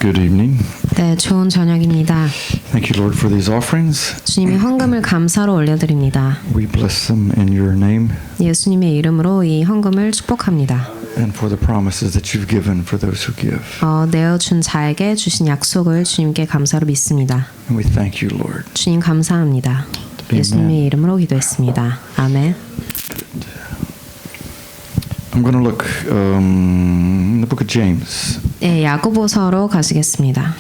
Good evening. 네, 좋은 저녁입니다. Thank you, Lord, for these offerings. 주님의 헌금을 감사로 올려드립니다. We bless them in your name 예수님의 이름으로 이 헌금을 축복합니다. and for the promises that you've given for those who give. 내어준 자에게 주신 약속을 주님께 감사로 믿습니다. And we thank you, Lord. 주님 감사합니다. 예수님의 이름으로 기도했습니다. 아멘. I'm going to look in the book of James. 네, 야고보서로 가시겠습니다.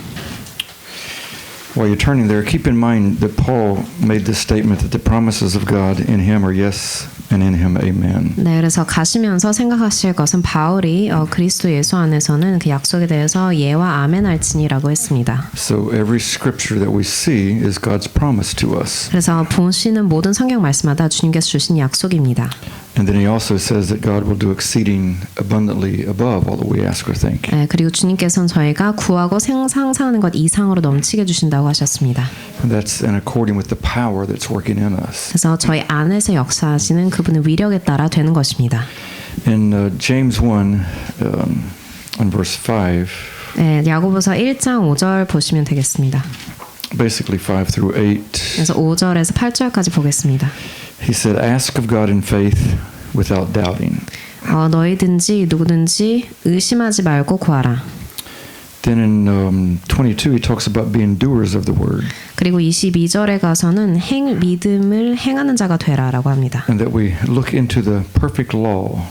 While you're turning there, keep in mind that Paul made this statement that the promises of God in him are yes and in him amen. 네, 그래서 가시면서 생각하실 것은 바울이 그리스도 예수 안에서는 그 약속에 대해서 예와 아멘할지니라고 했습니다. So every scripture that we see is God's promise to us. 그래서 보시는 모든 성경 말씀마다 주님께서 주신 약속입니다. And then he also says that God will do exceeding abundantly above all that we ask or think. 네, 그리고 주님께서는 저희가 구하고 상상하는 것 이상으로 넘치게 주신다고 하셨습니다. And that's in according with the power that's working in us. 그래서 저희 안에서 역사하시는 그분의 위력에 따라 되는 것입니다. In James 1 in verse 5, 네, 야고보서 1장 5절 보시면 되겠습니다. basically 5 through 8, 그래서 5절에서 8절까지 보겠습니다. he said, ask of God in faith without doubting. 너희든지 누구든지 의심하지 말고 구하라. Then in 22 he talks about being doers of the word. 그리고 22절에 가서는 믿음을 행하는 자가 되라라고 합니다. And that we look into the perfect law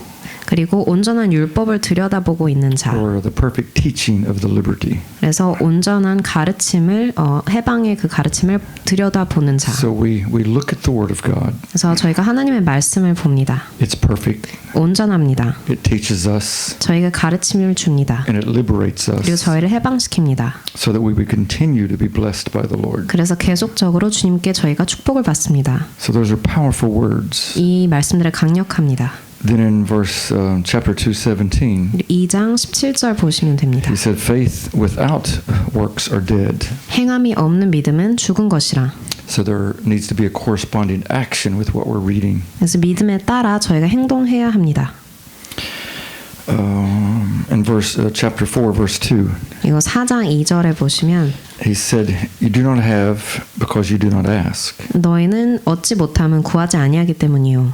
그리고 온전한 율법을 들여다보고 있는 자. or the perfect teaching of the liberty. 그래서 온전한 가르침을 해방의 그 가르침을 들여다보는 자. So we look at the word of God. 그래서 저희가 하나님의 말씀을 봅니다. It's perfect. 온전합니다. It teaches us 저희가 가르침을 줍니다. and it liberates 그리고 us 저희를 해방시킵니다. so that we would continue to be blessed by the Lord. 그래서 계속적으로 주님께 저희가 축복을 받습니다. So those are powerful words. 이 말씀들은 강력합니다. Then in verse chapter 2:17 2장 17절 보시면 됩니다. he said faith without works are dead. 행함이 없는 믿음은 죽은 것이라. So there needs to be a corresponding action with what we're reading. 그래서 믿음에 따라 저희가 행동해야 합니다. In chapter 4 verse 2 이거 4장 2절에 보시면 he said you do not have because you do not ask. 너희는 얻지 못함은 구하지 아니하기 때문이요.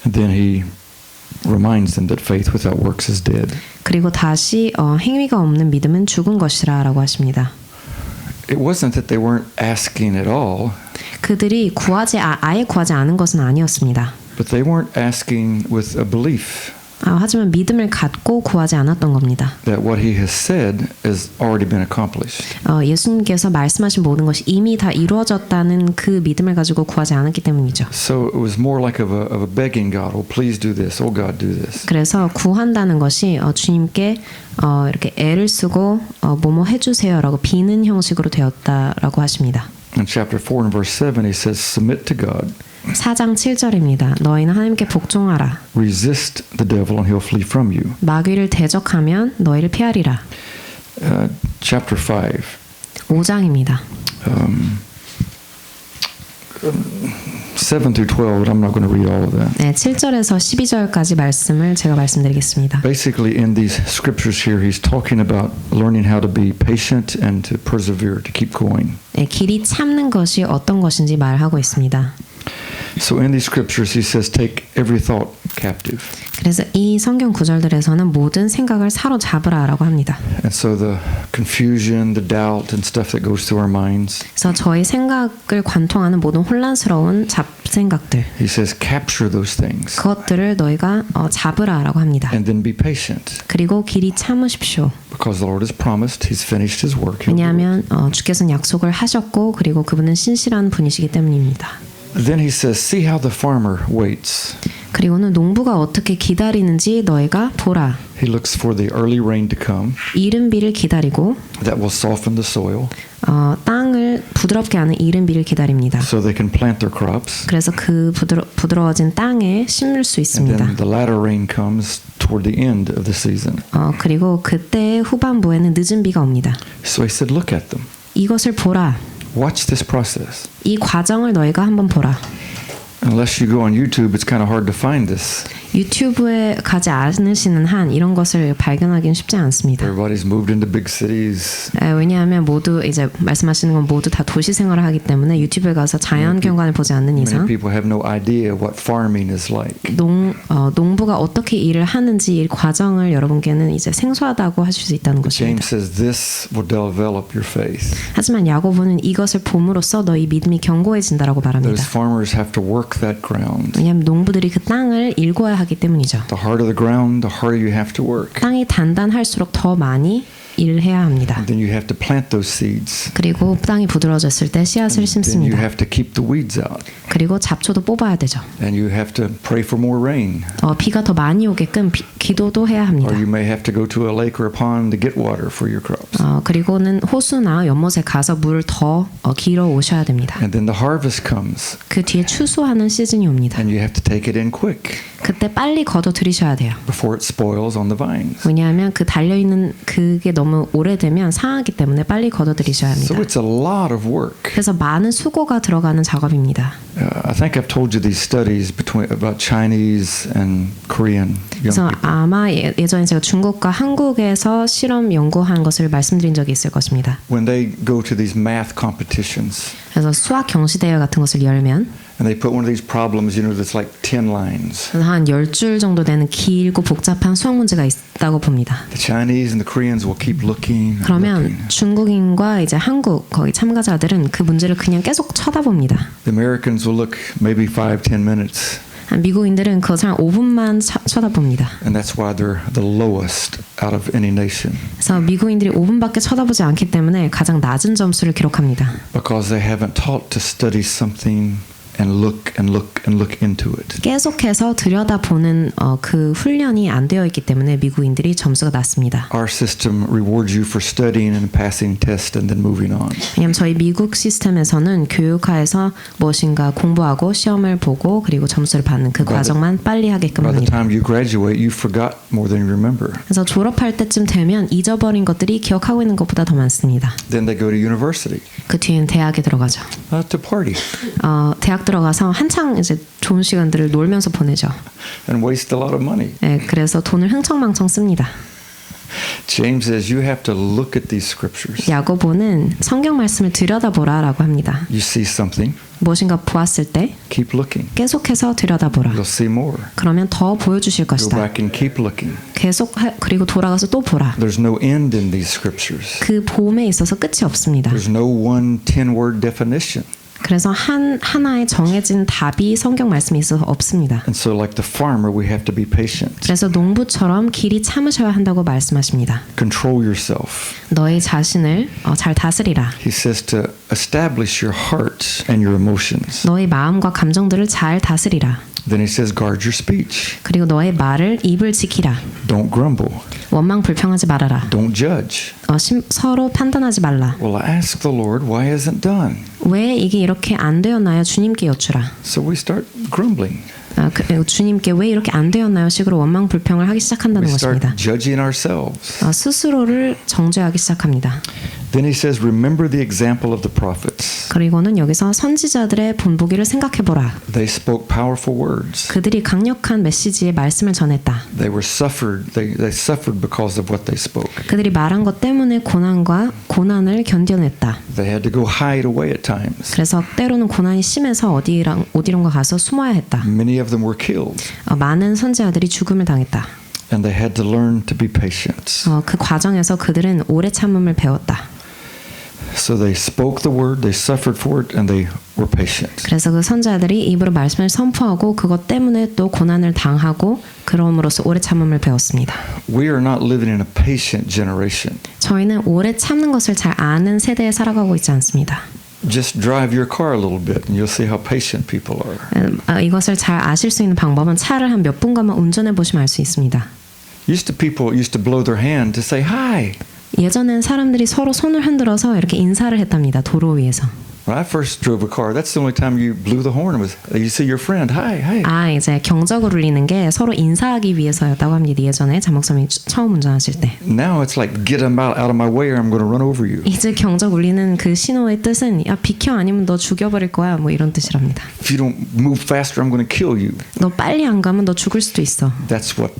And then he reminds them that faith without works is dead. 그리고 다시 행위가 없는 믿음은 죽은 것이라라고 하십니다. It wasn't that they weren't asking at all. 그들이 아예 구하지 않은 것은 아니었습니다. But they weren't asking with a belief 하지만 믿음을 갖고 구하지 않았던 겁니다. that what he has said has already been accomplished. 예수님께서 말씀하신 모든 것이 이미 다 이루어졌다는 그 믿음을 가지고 구하지 않았기 때문이죠. So it was more like of a begging God, oh please do this, oh God do this. 그래서 구한다는 것이 주님께 이렇게 애를 쓰고 뭐뭐 해주세요라고 비는 형식으로 되었다라고 하십니다. In chapter 4 and verse 7 he says submit to God. 4장 7절입니다. 너희는 하나님께 복종하라. Resist the devil and he'll flee from you. 마귀를 대적하면 너희를 피하리라. Chapter 5 5장입니다. 7 through 12, I'm not going to read all of that. 네, 7절에서 12절까지 말씀을 제가 말씀드리겠습니다. Basically in these scriptures here he's talking about learning how to be patient and to persevere, to keep going. 네, 길이 참는 것이 어떤 것인지 말하고 있습니다. So in these scriptures he says take every thought captive. 그래서 이 성경 구절들에서는 모든 생각을 사로잡으라라고 합니다. And so the confusion, the doubt and stuff that goes through our minds. 그래서 저희 생각을 관통하는 모든 혼란스러운 잡생각들. He says capture those things. 그것들을 너희가 잡으라라고 합니다. And then be patient. 그리고 길이 참으십시오. Because the Lord has promised, He's finished His work. 왜냐하면 주께서는 약속을 하셨고 그리고 그분은 신실한 분이시기 때문입니다. Then he says, see how the farmer waits. 그리고는 농부가 어떻게 기다리는지 너희가 보라. He looks for the early rain to come. 이른 비를 기다리고 that will soften the soil. 땅을 부드럽게 하는 이른 비를 기다립니다. So they can plant their crops. 그래서 그 부드러워진 땅에 심을 수 있습니다. And then the latter rain comes toward the end of the season. 그리고 그때 후반부에는 늦은 비가 옵니다. So he said, look at them. 이것을 보라. Watch this process. 이 과정을 너희가 한번 보라. Unless you go on YouTube, it's kind of hard to find this. 유튜브에 가지 않으시는 한 이런 것을 발견하기는 쉽지 않습니다. Everybody's moved into big cities. 왜냐하면 모두 이제 말씀하시는 건 모두 다 도시 생활을 하기 때문에 유튜브에 가서 자연 경관을 보지 않는 Many 이상 people have no idea what farming is like. 농부가 어떻게 일을 하는지 이 과정을 여러분께는 이제 생소하다고 하실 수 있다는 But 것입니다. James says this will develop your faith. 하지만 야고보는 이것을 봄으로써 너희 믿음이 견고해진다라고 말합니다. Those farmers have to work that ground. 왜냐하면 농부들이 그 땅을 일궈야 하기 때문이죠. The harder the ground, the harder you have to work. 땅이 단단할수록 더 많이 일을 해야 합니다. And then you have to plant those seeds. 그리고 땅이 부드러워졌을 때 씨앗을 Then you 심습니다. have to keep the weeds out. 그리고 잡초도 뽑아야 되죠. And you have to pray for more rain. 비가 더 많이 오게끔 기도도 해야 합니다. Or you may have to go to a lake or a pond to get water for your crops. 그리고는 호수나 연못에 가서 물을 더 길어 오셔야 됩니다. And then the harvest comes. 그 뒤에 추수하는 시즌이 옵니다. And you have to take it in quick 그때 빨리 걷어 들이셔야 돼요. before it spoils on the vines. 왜냐하면 그 달려있는 그게 너무 오래되면 상하기 때문에 빨리 걷어 들이셔야 합니다. So it's a lot of work. 그래서 많은 수고가 들어가는 작업입니다. I think I've told you these studies about Chinese and Korean young 그래서 people. 아마 예전에 제가 중국과 한국에서 실험 연구한 것을 말씀드린 적이 있을 것입니다. When they go to these math competitions 그래서 수학 경시대회 같은 것을 열면 and they put one of these problems, you know, that's like 10 lines. 한 10줄 정도 되는 길고 복잡한 수학 문제가 있다고 봅니다. The Chinese and the Koreans will keep looking. And 그러면 looking. 중국인과 이제 한국 거기 참가자들은 그 문제를 그냥 계속 쳐다봅니다. The Americans will look maybe 5-10 minutes. 미국인들은 그것을 한 5분만 쳐다봅니다. And that's why they're the lowest out of any nation. 그래서 미국인들이 5분밖에 쳐다보지 않기 때문에 가장 낮은 점수를 기록합니다. Because they haven't taught to study something and look and look and look into it. 계속해서 들여다보는 그 훈련이 안 되어 있기 때문에 미국인들이 점수가 낮습니다. Our system rewards you for studying and passing tests and then moving on. 왜냐하면 저희 미국 시스템에서는 교육화에서 무엇인가 공부하고 시험을 보고 그리고 점수를 받는 그 과정만 빨리 하게끔 By the 합니다. time you graduate, you forgot more than you remember. 그래서 졸업할 때쯤 되면 잊어버린 것들이 기억하고 있는 것보다 더 많습니다. Then they go to university 그 뒤엔 대학에 들어가죠. to party 대학 들어가서 한창 이제 좋은 시간들을 놀면서 보내죠. and waste a lot of money. 네, 그래서 돈을 흥청망청 씁니다. James says you have to look at these scriptures. 야고보는 성경 말씀을 들여다보라라고 합니다. You see something, 무엇인가 보았을 때 keep looking. 계속해서 들여다보라. You'll see more. 그러면 더 보여주실 Go 것이다. back and keep looking. 그리고 돌아가서 또 보라. There's no end in these scriptures. 그 봄에 있어서 끝이 없습니다. There's no one 10-word definition. 그래서 하나의 정해진 답이 성경 말씀에 있어서 없습니다. And so like the farmer, we have to be patient. 그래서 농부처럼 길이 참으셔야 한다고 말씀하십니다. Control yourself. 너의 자신을 잘 다스리라. He says to establish your heart and your emotions. 너의 마음과 감정들을 잘 다스리라. Then he says guard your speech. 그리고 너의 말을 입을 지키라. Don't grumble. 원망 불평하지 말아라. Don't judge. 서로 판단하지 말라. Well, I ask the Lord, why isn't done? 왜 이게 이렇게 안 되었나요? 주님께 여쭈라. So we start grumbling. 주님께 왜 이렇게 안 되었나요? 식으로 원망 불평을 하기 시작한다는 We start 것입니다. judging ourselves. 스스로를 정죄하기 시작합니다. Then he says, remember the example of the prophets. 그리고는 여기서 선지자들의 본보기를 생각해보라. They spoke powerful words. 그들이 강력한 메시지의 말씀을 전했다. They suffered because of what they spoke. 그들이 말한 것 때문에 고난을 견뎌냈다. They had to go hide away at times. 그래서 때로는 고난이 심해서 어디론가 가서 숨어야 했다. Many of them were killed. 많은 선지자들이 죽음을 당했다. And they had to learn to be patient. 그 과정에서 그들은 오래 참음을 배웠다. So they spoke the word, they suffered for it, and they were patient. 그래서 그 선지자들이 입으로 말씀을 선포하고 그것 때문에 또 고난을 당하고 그럼으로써 오래 참음을 배웠습니다. We are not living in a patient generation. 저희는 오래 참는 것을 잘 아는 세대에 살아가고 있지 않습니다. Just drive your car a little bit and you'll see how patient people are. 이것을 잘 아실 수 있는 방법은 차를 한 몇 분간만 운전해 보시면 알 수 있습니다. People used to blow their hand to say hi. 예전엔 사람들이 서로 손을 흔들어서 이렇게 인사를 했답니다. 도로 위에서. When I first drove a car, that's the only time you blew the horn. Was you see your friend, hi, hi. 아, 이제 경적을 울리는 게 서로 인사하기 위해서였다고 합니다. 예전에 자 목사님이 처음 운전하실 때. Now it's like get him out of my way, or I'm going to run over you. 이제 경적 울리는 그 신호의 뜻은 야 비켜 아니면 너 죽여버릴 거야 뭐 이런 뜻이랍니다. If you don't move faster, I'm going to kill you. 너 빨리 안 가면 너 죽을 수도 있어. That's what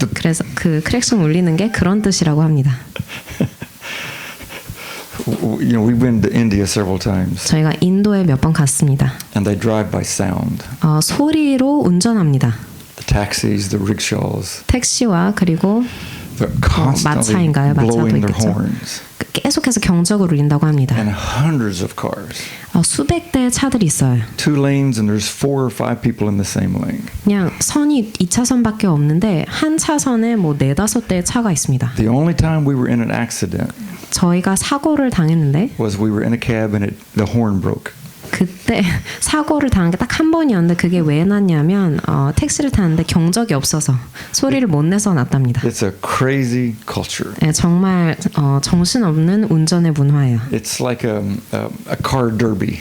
the 그래서 그 크랙션 울리는 게 그런 뜻이라고 합니다. you know. We've been to India several times, 저희가 인도에 몇 번 갔습니다. and they drive by sound. 소리로 운전합니다. The taxis, the rickshaws, 택시와 그리고 they're constantly 마차인가요? 마차도 blowing their 있겠죠. horns, 계속해서 경적을 울린다고 합니다. and hundreds of cars. 수백 대의 차들이 있어요. 2 lanes, and there's 4 or 5 people in the same lane. 그냥 선이 2차선밖에 없는데 한 차선에 뭐 4-5대의 차가 있습니다. The only time we were in an accident 저희가 사고를 당했는데 was we were in a cab and the horn broke. 그때 사고를 당한 게 딱 한 번이었는데 그게 왜 났냐면 택시를 타는데 경적이 없어서 소리를 못 내서 났답니다. It's a crazy culture. 네, 정말 정신없는 운전의 문화예요. It's like a car derby.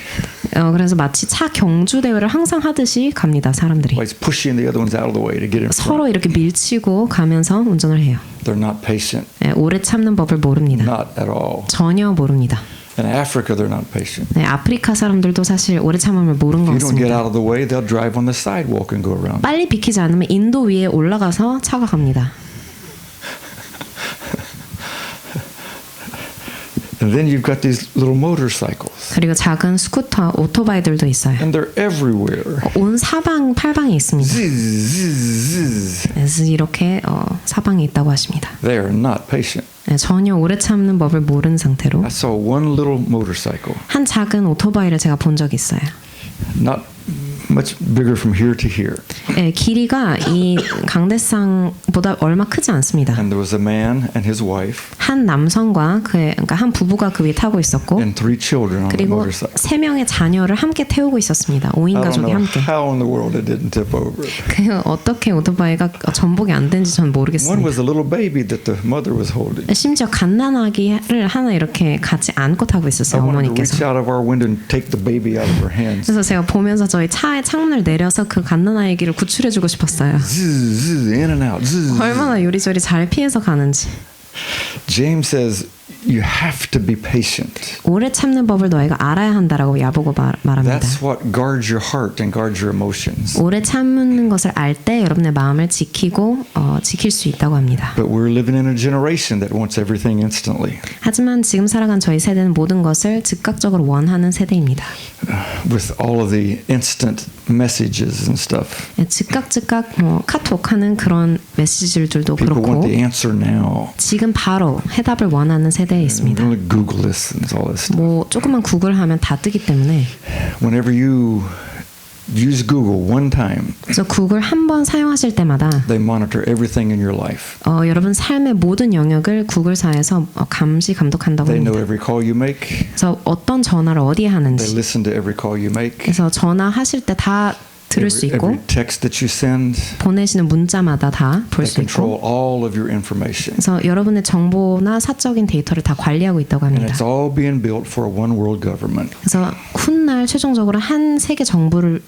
그래서 마치 차 경주 대회를 항상 하듯이 갑니다. 사람들이 Like pushing the other ones out of the way to get in front. 서로 이렇게 밀치고 가면서 운전을 해요. They're not patient. 네, 오래 참는 법을 모릅니다. Not at all. 전혀 모릅니다. In Africa, they're not patient. 네, 아프리카 사람들도 사실 오래 참음을 모르는 것 If you don't get 같습니다. out of the way, they'll drive on the sidewalk and go around. 빨리 비키지 않으면 인도 위에 올라가서 차가 갑니다. And then you've got these little motorcycles. 그리고 작은 스쿠터, 오토바이들도 있어요. And they're everywhere. 온 사방 팔방에 있습니다. Zzz, zzz. 그래서 이렇게 사방에 있다고 하십니다. They are not patient. 네, 전혀 오래 참는 법을 모르는 상태로 I saw one little motorcycle, 한 작은 오토바이를 제가 본 적이 있어요. not much bigger from here to here. 네, 길이가 이 강대상보다 얼마 크지 않습니다. And there was a man and his wife 한 남성과 그러니까 한 부부가 그 위에 타고 있었고 and 3 children on the 그리고 motorcycle. 3명의 자녀를 함께 태우고 있었습니다. 5인 I don't 가족이 know 함께. how in the world it didn't tip over. 그 어떻게 오토바이가 전복이 안 된지 전 One 모르겠습니다. was a little baby that the mother was holding. 심지어 갓난아기를 하나 이렇게 같이 안고 타고 I 있었어요. wanted to reach 어머니께서. out of our window and take the baby out of her hands. 그래서 제가 보면서 저희 차의 창문을 내려서 그 갓난아기를 구출해주고 싶었어요. Zzz, zzz, in and out. Zzz. 얼마나 요리조리 잘 피해서 가는지. James says you have to be patient. 오래 참는 법을 너희가 알아야 한다라고 야보고 말합니다. That's what guards your heart and guards your emotions. 오래 참는 것을 알 때 여러분의 마음을 지키고 지킬 수 있다고 합니다. But we're living in a generation that wants everything instantly. 하지만 지금 살아간 저희 세대는 모든 것을 즉각적으로 원하는 세대입니다. With all of the instant messages and stuff. 즉각 카톡하는 그런 메시지들도 People want 그렇고 the answer now. 지금 바로 해답을 원하는 세대에 있습니다. Really Google this and all this stuff. 뭐 조금만 구글하면 다 뜨기 때문에 Whenever you use Google one time, 그래서 구글 한 번 사용하실 때마다 they monitor everything in your life. 여러분 삶의 모든 영역을 구글사에서 감독한다고 They know 합니다. every call you make. 그래서 어떤 전화를 어디에 They 하는지 listen to every call you make. 그래서 전화하실 때 다 들을 수 있고 Every text that you send. 보내시는 문자마다 다 볼 They 수 control 있고 all of your information. 그래서 여러분의 정보나 사적인 데이터를 다 관리하고 있다고 And 합니다. it's all being built for a one world government. 그래서 훗날 최종적으로 한 세계 정부를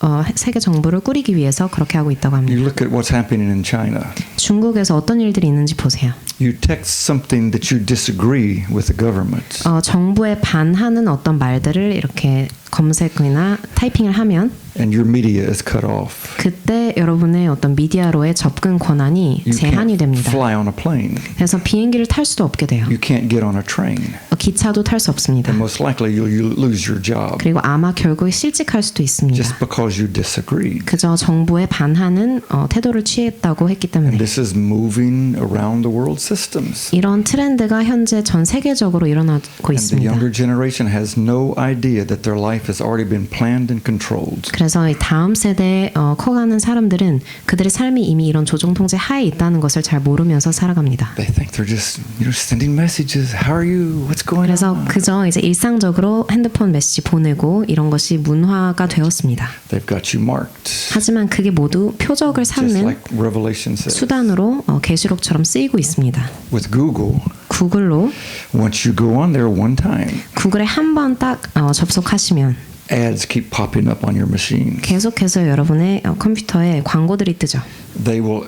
꾸리기 위해서 그렇게 하고 있다고 You 합니다. look at what's happening in China. 중국에서 어떤 일들이 있는지 보세요. You text something that you disagree with the government. 정부에 반하는 어떤 말들을 이렇게 검색이나 타이핑을 하면 And your media is cut off. 그때 여러분의 어떤 미디어로의 접근 권한이 You 제한이 can't 됩니다. fly on a plane. 그래서 비행기를 탈 수도 없게 돼요. You can't get on a train. 기차도 탈 수 없습니다. And most likely you'll lose your job 그리고 아마 결국 실직할 수도 있습니다. just because you disagree. 그저 정부에 반하는 태도를 취했다고 했기 때문에 And this is moving around the world systems. 이런 트렌드가 현재 전 세계적으로 일어나고 And the 있습니다. younger generation has no idea that their life has already been planned and controlled. 그래서 이 다음 세대에 커가는 사람들은 그들의 삶이 이미 이런 조종 통제 하에 있다는 것을 잘 모르면서 살아갑니다. They think they're just, sending messages. How are you? What's going 그래서 on? 그저 이제 일상적으로 핸드폰 메시지 보내고 이런 것이 문화가 되었습니다. They've got you marked. 하지만 그게 모두 표적을 Just 삼는 like Revelation says. 수단으로 계시록처럼 쓰이고 있습니다. With Google, 구글로 Once you go on there one time, 구글에 한 번 딱 접속하시면 ads keep popping up on your machines. 계속해서 여러분의 컴퓨터에 광고들이 뜨죠. They will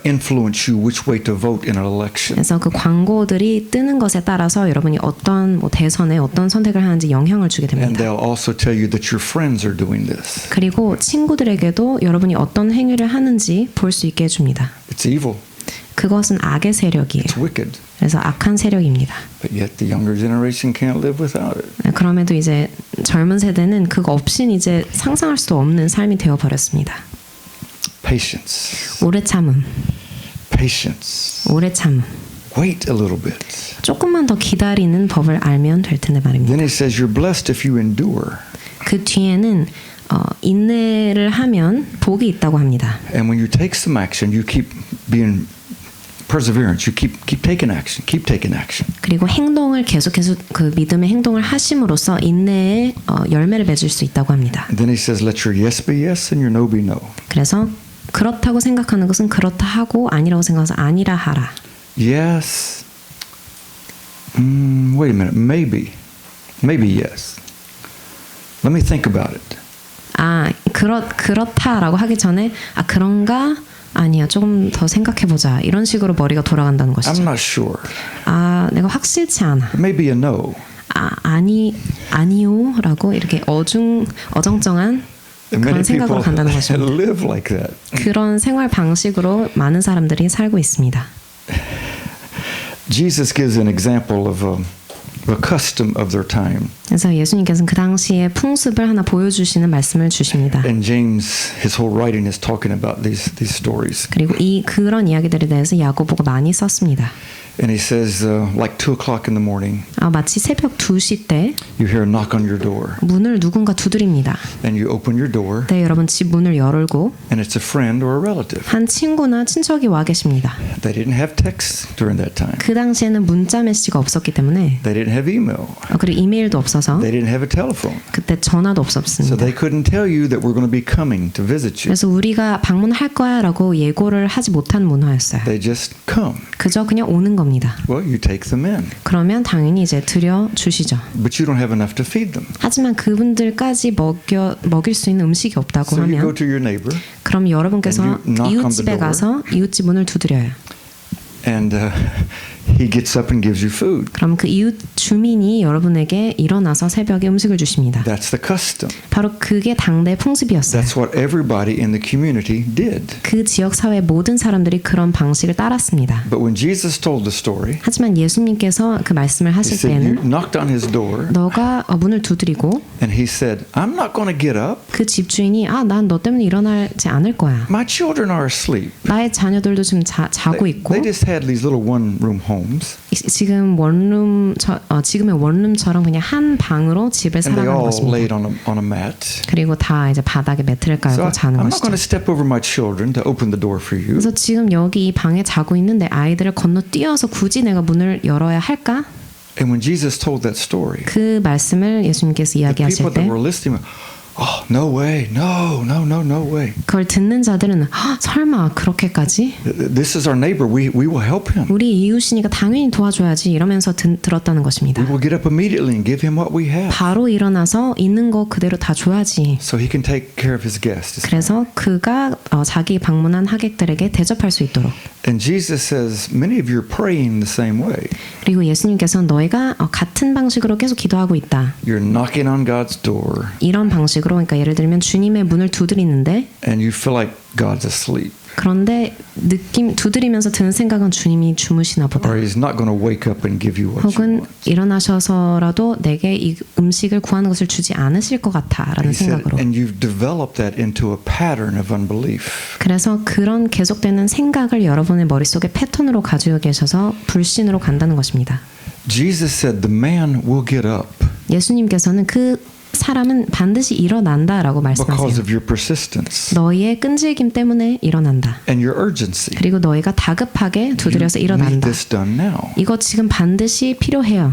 influence you which way to vote in an election. 그래서 그 광고들이 뜨는 것에 따라서 여러분이 어떤 대선에 어떤 선택을 하는지 영향을 주게 And 됩니다. they'll also tell you that your friends are doing this. 그리고 친구들에게도 여러분이 어떤 행위를 하는지 볼 수 있게 해줍니다. It's evil. 그것은 악의 세력이에요. It's wicked. 그래서 악한 세력입니다. But yet the younger generation can't live without it. 그럼에도 이제 젊은 세대는 그거 없인 이제 상상할 수도 없는 삶이 되어 버렸습니다. Patience. 오래 참음, Patience. 오래 참음. Wait a little bit. 조금만 더 기다리는 법을 알면 될 텐데 말입니다. Then he says you're blessed if you endure. 그 뒤에는 인내를 하면 복이 있다고 합니다. And when you take some action, you keep being perseverance. You keep taking action. Keep taking action. 그리고 행동을 계속해서 그 믿음의 행동을 하심으로써 인내의 열매를 맺을 수 있다고 합니다. And then he says let your yes be yes and your no be no. 그래서 그렇다고 생각하는 것은 그렇다 하고 아니라고 생각해서 아니라 하라. Yes. Wait a minute. Maybe yes. Let me think about it. 그렇다라고 하기 전에 그런가? 아니야. 조금 더 생각해 보자. 이런 식으로 머리가 돌아간다는 I'm 것이죠. not sure. 내가 확실치 않아. Maybe a no. 아니요라고 이렇게 어정쩡한 And 그런 many 생각으로 people 간다는 것입니다. live like that. 그런 생활 방식으로 많은 사람들이 살고 있습니다. Jesus gives an example of a custom of their time. 그래서 예수님께서는 그 당시의 풍습을 하나 보여주시는 말씀을 주십니다. And James, his whole writing is talking about these stories. 그리고 그런 이야기들에 대해서 야고보가 많이 썼습니다. And he says, like 2 o'clock in the morning, 마치 새벽 2시 때 you hear a knock on your door. 문을 누군가 두드립니다. And you open your door, 네, 여러분 집 문을 열고 and it's a friend or a relative. 한 친구나 친척이 와 계십니다. They didn't have text during that time. 그 당시에는 문자 메시지가 없었기 때문에 They didn't have email. 그리고 이메일도 없어서 They didn't have a telephone. 그때 전화도 So 없었습니다. they couldn't tell you that we're going to be coming to visit you. 그래서 우리가 방문할 거야라고 예고를 하지 못한 문화였어요. They just come. 그저 그냥 오는 겁니다. Well, you take them in. 그러면 당연히 이제 드려 주시죠. But you don't have enough to feed them. 하지만 그분들까지 먹일 수 있는 음식이 없다고 So you go 하면 to your neighbor, 그럼 여러분께서 And you knock on the 이웃집에 door. 가서 이웃집 문을 두드려요. and he gets up and gives you food. 그럼 그 이웃 주민이 여러분에게 일어나서 새벽에 음식을 주십니다. That's the custom. 바로 그게 당대 풍습이었어요. That's what everybody in the community did. 그 지역 사회 모든 사람들이 그런 방식을 따랐습니다. But when Jesus told the story, 하지만 예수님께서 그 말씀을 he 하실 said, you 때에는 knocked on his door, 너가 문을 두드리고 and he said, I'm not going to get up. 그 집주인이 난 너 때문에 일어나지 않을 거야. My children are asleep. 나의 자녀들도 지금 자고 있고 They just had these little one-room homes, 지금 지금의 원룸처럼 그냥 한 방으로 집을 and they 살아가는 all 것입니다. laid on a mat. 그리고 다 이제 바닥에 매트를 깔고 So 자는 I'm not 것이죠. going to step over my children to open the door for you. 그래서 지금 여기 이 방에 자고 있는데 아이들을 건너뛰어서 굳이 내가 문을 열어야 할까? And when Jesus told that story, 그 말씀을 예수님께서 the people 이야기하실 that 때 were listening, oh, no way, no way. 그걸 듣는 자들은 설마 그렇게까지? This is our neighbor. We will help him. 우리 이웃이니까 당연히 도와줘야지 이러면서 들었다는 것입니다. We will get up immediately and give him what we have, 바로 일어나서 있는 거 그대로 다 줘야지. so he can take care of his guests. 그래서 그가 자기 방문한 하객들에게 대접할 수 있도록. And Jesus says, many of you are praying the same way. 그리고 예수님께서는 너희가 같은 방식으로 계속 기도하고 있다. You're knocking on God's door, 이런 방식으로 그러니까 예를 들면 주님의 문을 두드리는데 and you feel like God's asleep, 그런데 두드리면서 드는 생각은 주님이 주무시나 보다. or He's not going to wake up and give you what you 혹은 want. 일어나셔서라도 내게 이 음식을 구하는 것을 주지 않으실 것 같아라는 He said, 생각으로. and you've developed that into a pattern of unbelief. 그래서 그런 계속되는 생각을 여러분의 머릿속에 패턴으로 가지고 계셔서 불신으로 간다는 것입니다. Jesus said, the man will get up 예수님께서는 그 사람은 반드시 일어난다라고 because 말씀하세요. of your persistence 너희의 끈질김 때문에 일어난다. and your urgency. 그리고 너희가 다급하게 두드려서 You need 일어난다. this done now. 이거 지금 반드시 필요해요.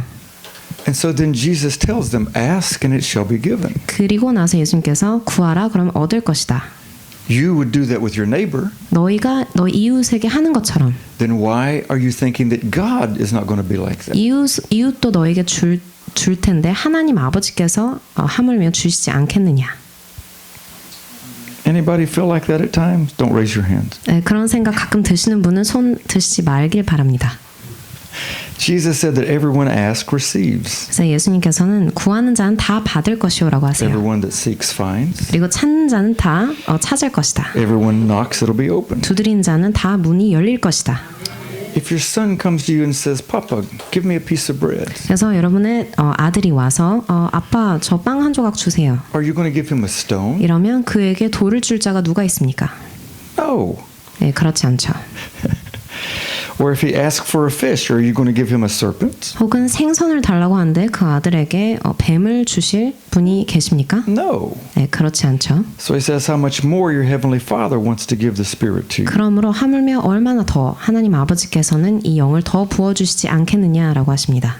And so then Jesus tells them, ask and it shall be given. 그리고 나서 예수님께서 구하라 그러면 얻을 것이다. you would do that with your neighbor, 너희가 너희 이웃에게 하는 것처럼 then why are you thinking that God is not going to be like that? 이웃도 너에게 줄 텐데 하나님 아버지께서 하물며 주시지 않겠느냐. Anybody feel like that at times? Don't raise your hands. 네, 그런 생각 가끔 드시는 분은 손 드시지 말길 바랍니다. Jesus said that everyone asks receives. 그래서 예수님께서는 구하는 자는 다 받을 것이오라고 하세요. Everyone that seeks finds. 그리고 찾는 자는 다 찾을 것이다. Everyone knocks, it'll be open. 두드리는 자는 다 문이 열릴 것이다. If your son comes to you and says, "Papa, give me a piece of bread," 그래서 여러분의 아들이 와서 아빠 저 빵 한 조각 주세요. are you going to give him a stone? 이러면 그에게 돌을 줄 자가 누가 있습니까? No. 네, 그렇지 않죠. Or if he asks for a fish, are you going to give him a serpent? 혹은 생선을 달라고 하는데 그 아들에게 뱀을 주실 분이 계십니까? No. 네, 그렇지 않죠. So he says, how much more your heavenly Father wants to give the Spirit to you. 그러므로 하물며 얼마나 더 하나님 아버지께서는 이 영을 더 부어주시지 않겠느냐라고 하십니다.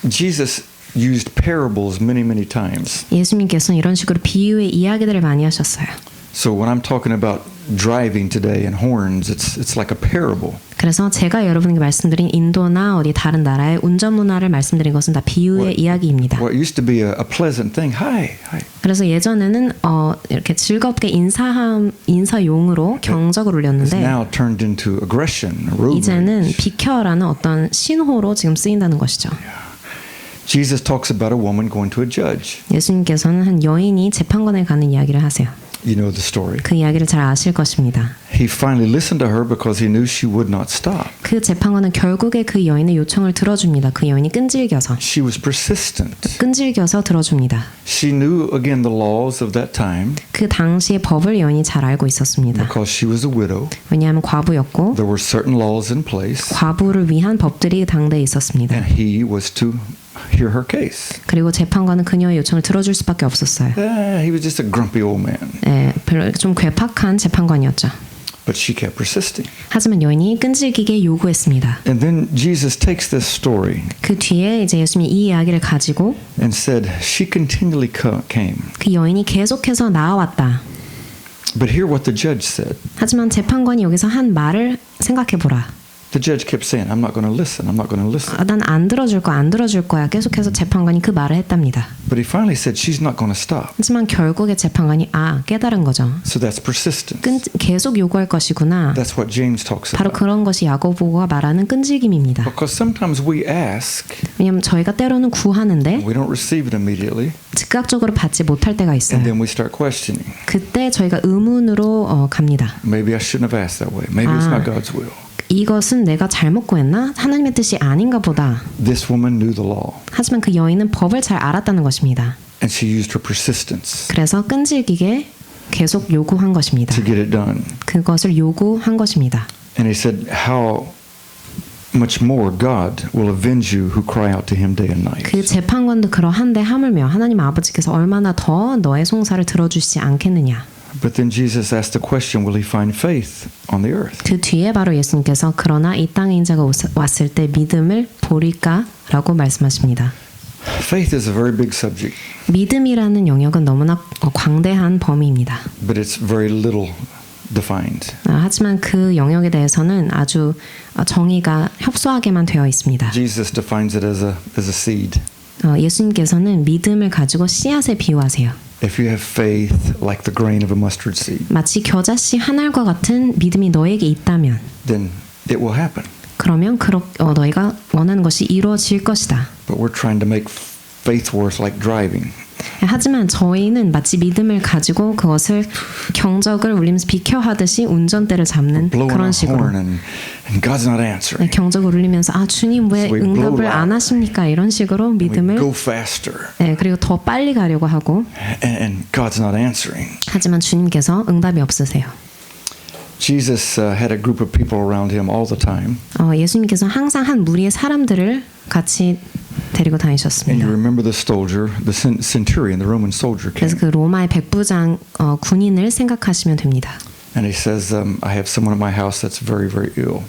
Jesus used parables many times. 예수님께서는 이런 식으로 비유의 이야기들을 많이 하셨어요. So when I'm talking about driving today and horns, it's like a parable. 그래서 제가 여러분에게 말씀드린 인도나 어디 다른 나라의 운전 문화를 말씀드린 것은 다 비유의 이야기입니다. What used to be a pleasant thing, hi. 그래서 예전에는 이렇게 즐겁게 인사용으로 경적을 It's 울렸는데 now turned into aggression, road 이제는 rage. 비켜라는 어떤 신호로 지금 쓰인다는 것이죠. Jesus talks about a woman going to a judge. 예수님께서는 한 여인이 재판관에 가는 이야기를 하세요. You know the story. 그 이야기를 잘 아실 것입니다. He finally listened to her because he knew she would not stop. 그 재판관은 결국에 그 여인의 요청을 들어줍니다. 그 여인이 끈질겨서 She was persistent. 들어줍니다. She knew again the laws of that time 그 당시의 법을 여인이 잘 알고 있었습니다. because she was a widow. 왜냐하면 과부였고 There were certain laws in place, 과부를 위한 법들이 당대에 있었습니다. and he was to hear her case. 그리고 재판관은 그녀의 요청을 들어줄 수밖에 없었어요. He was just a grumpy old man, 네, 별로 좀 괴팍한 재판관이었죠. but she kept persisting. 하지만 여인이 끈질기게 요구했습니다. And then Jesus takes this story 그 뒤에 이제 예수님이 이 이야기를 가지고 and said, she continually came. 그 여인이 계속해서 나아왔다. But hear what the judge said. 하지만 재판관이 여기서 한 말을 생각해 보라. The judge kept saying, I'm not going to listen. I'm not going to listen. 난 안 들어줄 거야. 계속해서 재판관이 그 말을 했답니다. But he finally said, she's not going to stop. 하지만 결국에 재판관이 깨달은 거죠. So that's persistence. 계속 요구할 것이구나. That's what James talks 바로 about. 그런 것이 야고보가 말하는 끈질김입니다. Because sometimes we ask, 왜냐하면 저희가 때로는 구하는데 we don't receive it immediately, 즉각적으로 받지 못할 때가 있어요. and then we start questioning. 그때 저희가 의문으로 갑니다. Maybe I shouldn't have asked that way. Maybe it's not God's will. 이것은 내가 잘못 구했나? 하나님의 뜻이 아닌가 보다. This woman knew the law, 하지만 그 여인은 법을 잘 알았다는 것입니다. and she used her persistence 그래서 끈질기게 계속 요구한 것입니다. to get it done. 그것을 요구한 것입니다. And he said, how much more God will avenge you who cry out to him day and night. 그 재판관도 그러한데 하물며 하나님 아버지께서 얼마나 더 너의 송사를 들어주시지 않겠느냐. But then Jesus asked the question, will he find faith on the earth? 그 뒤에 바로 예수님께서 그러나 이 땅에 인자가 왔을 때 믿음을 보릴까라고 말씀하십니다. Faith is a very big subject, 믿음이라는 영역은 너무나 광대한 범위입니다. but it's very little defined. 하지만 그 영역에 대해서는 아주 정의가 협소하게만 되어 있습니다. Jesus defines it as a seed. 예수님께서는 믿음을 가지고 씨앗에 비유하세요. If you have faith like the grain of a mustard seed, 마치 겨자씨 한 알과 같은 믿음이 너에게 있다면 then it will happen. 그러면 너희가 원하는 것이 이루어질 것이다. But we're trying to make faith work like driving. 하지만 저희는 마치 믿음을 가지고 그것을 경적을 울리면서 비켜 하듯이 운전대를 잡는 Blowing 그런 a 식으로 horn and God's not answering. 경적을 울리면서 주님 왜 So we 응답을 blow 안 loud. 하십니까? 이런 식으로 We 믿음을 go faster, 그리고 더 빨리 가려고 하고 and God's not answering. 하지만 주님께서 응답이 없으세요. Jesus had a group of people around him all the time. 예수님께서 항상 한 무리의 사람들을 같이 데리고 And you 다니셨습니다. remember the soldier, the centurion, the Roman soldier 그래서 came. 그 로마의 백부장 군인을 생각하시면 됩니다. And he says, I have someone at my house that's very, very ill.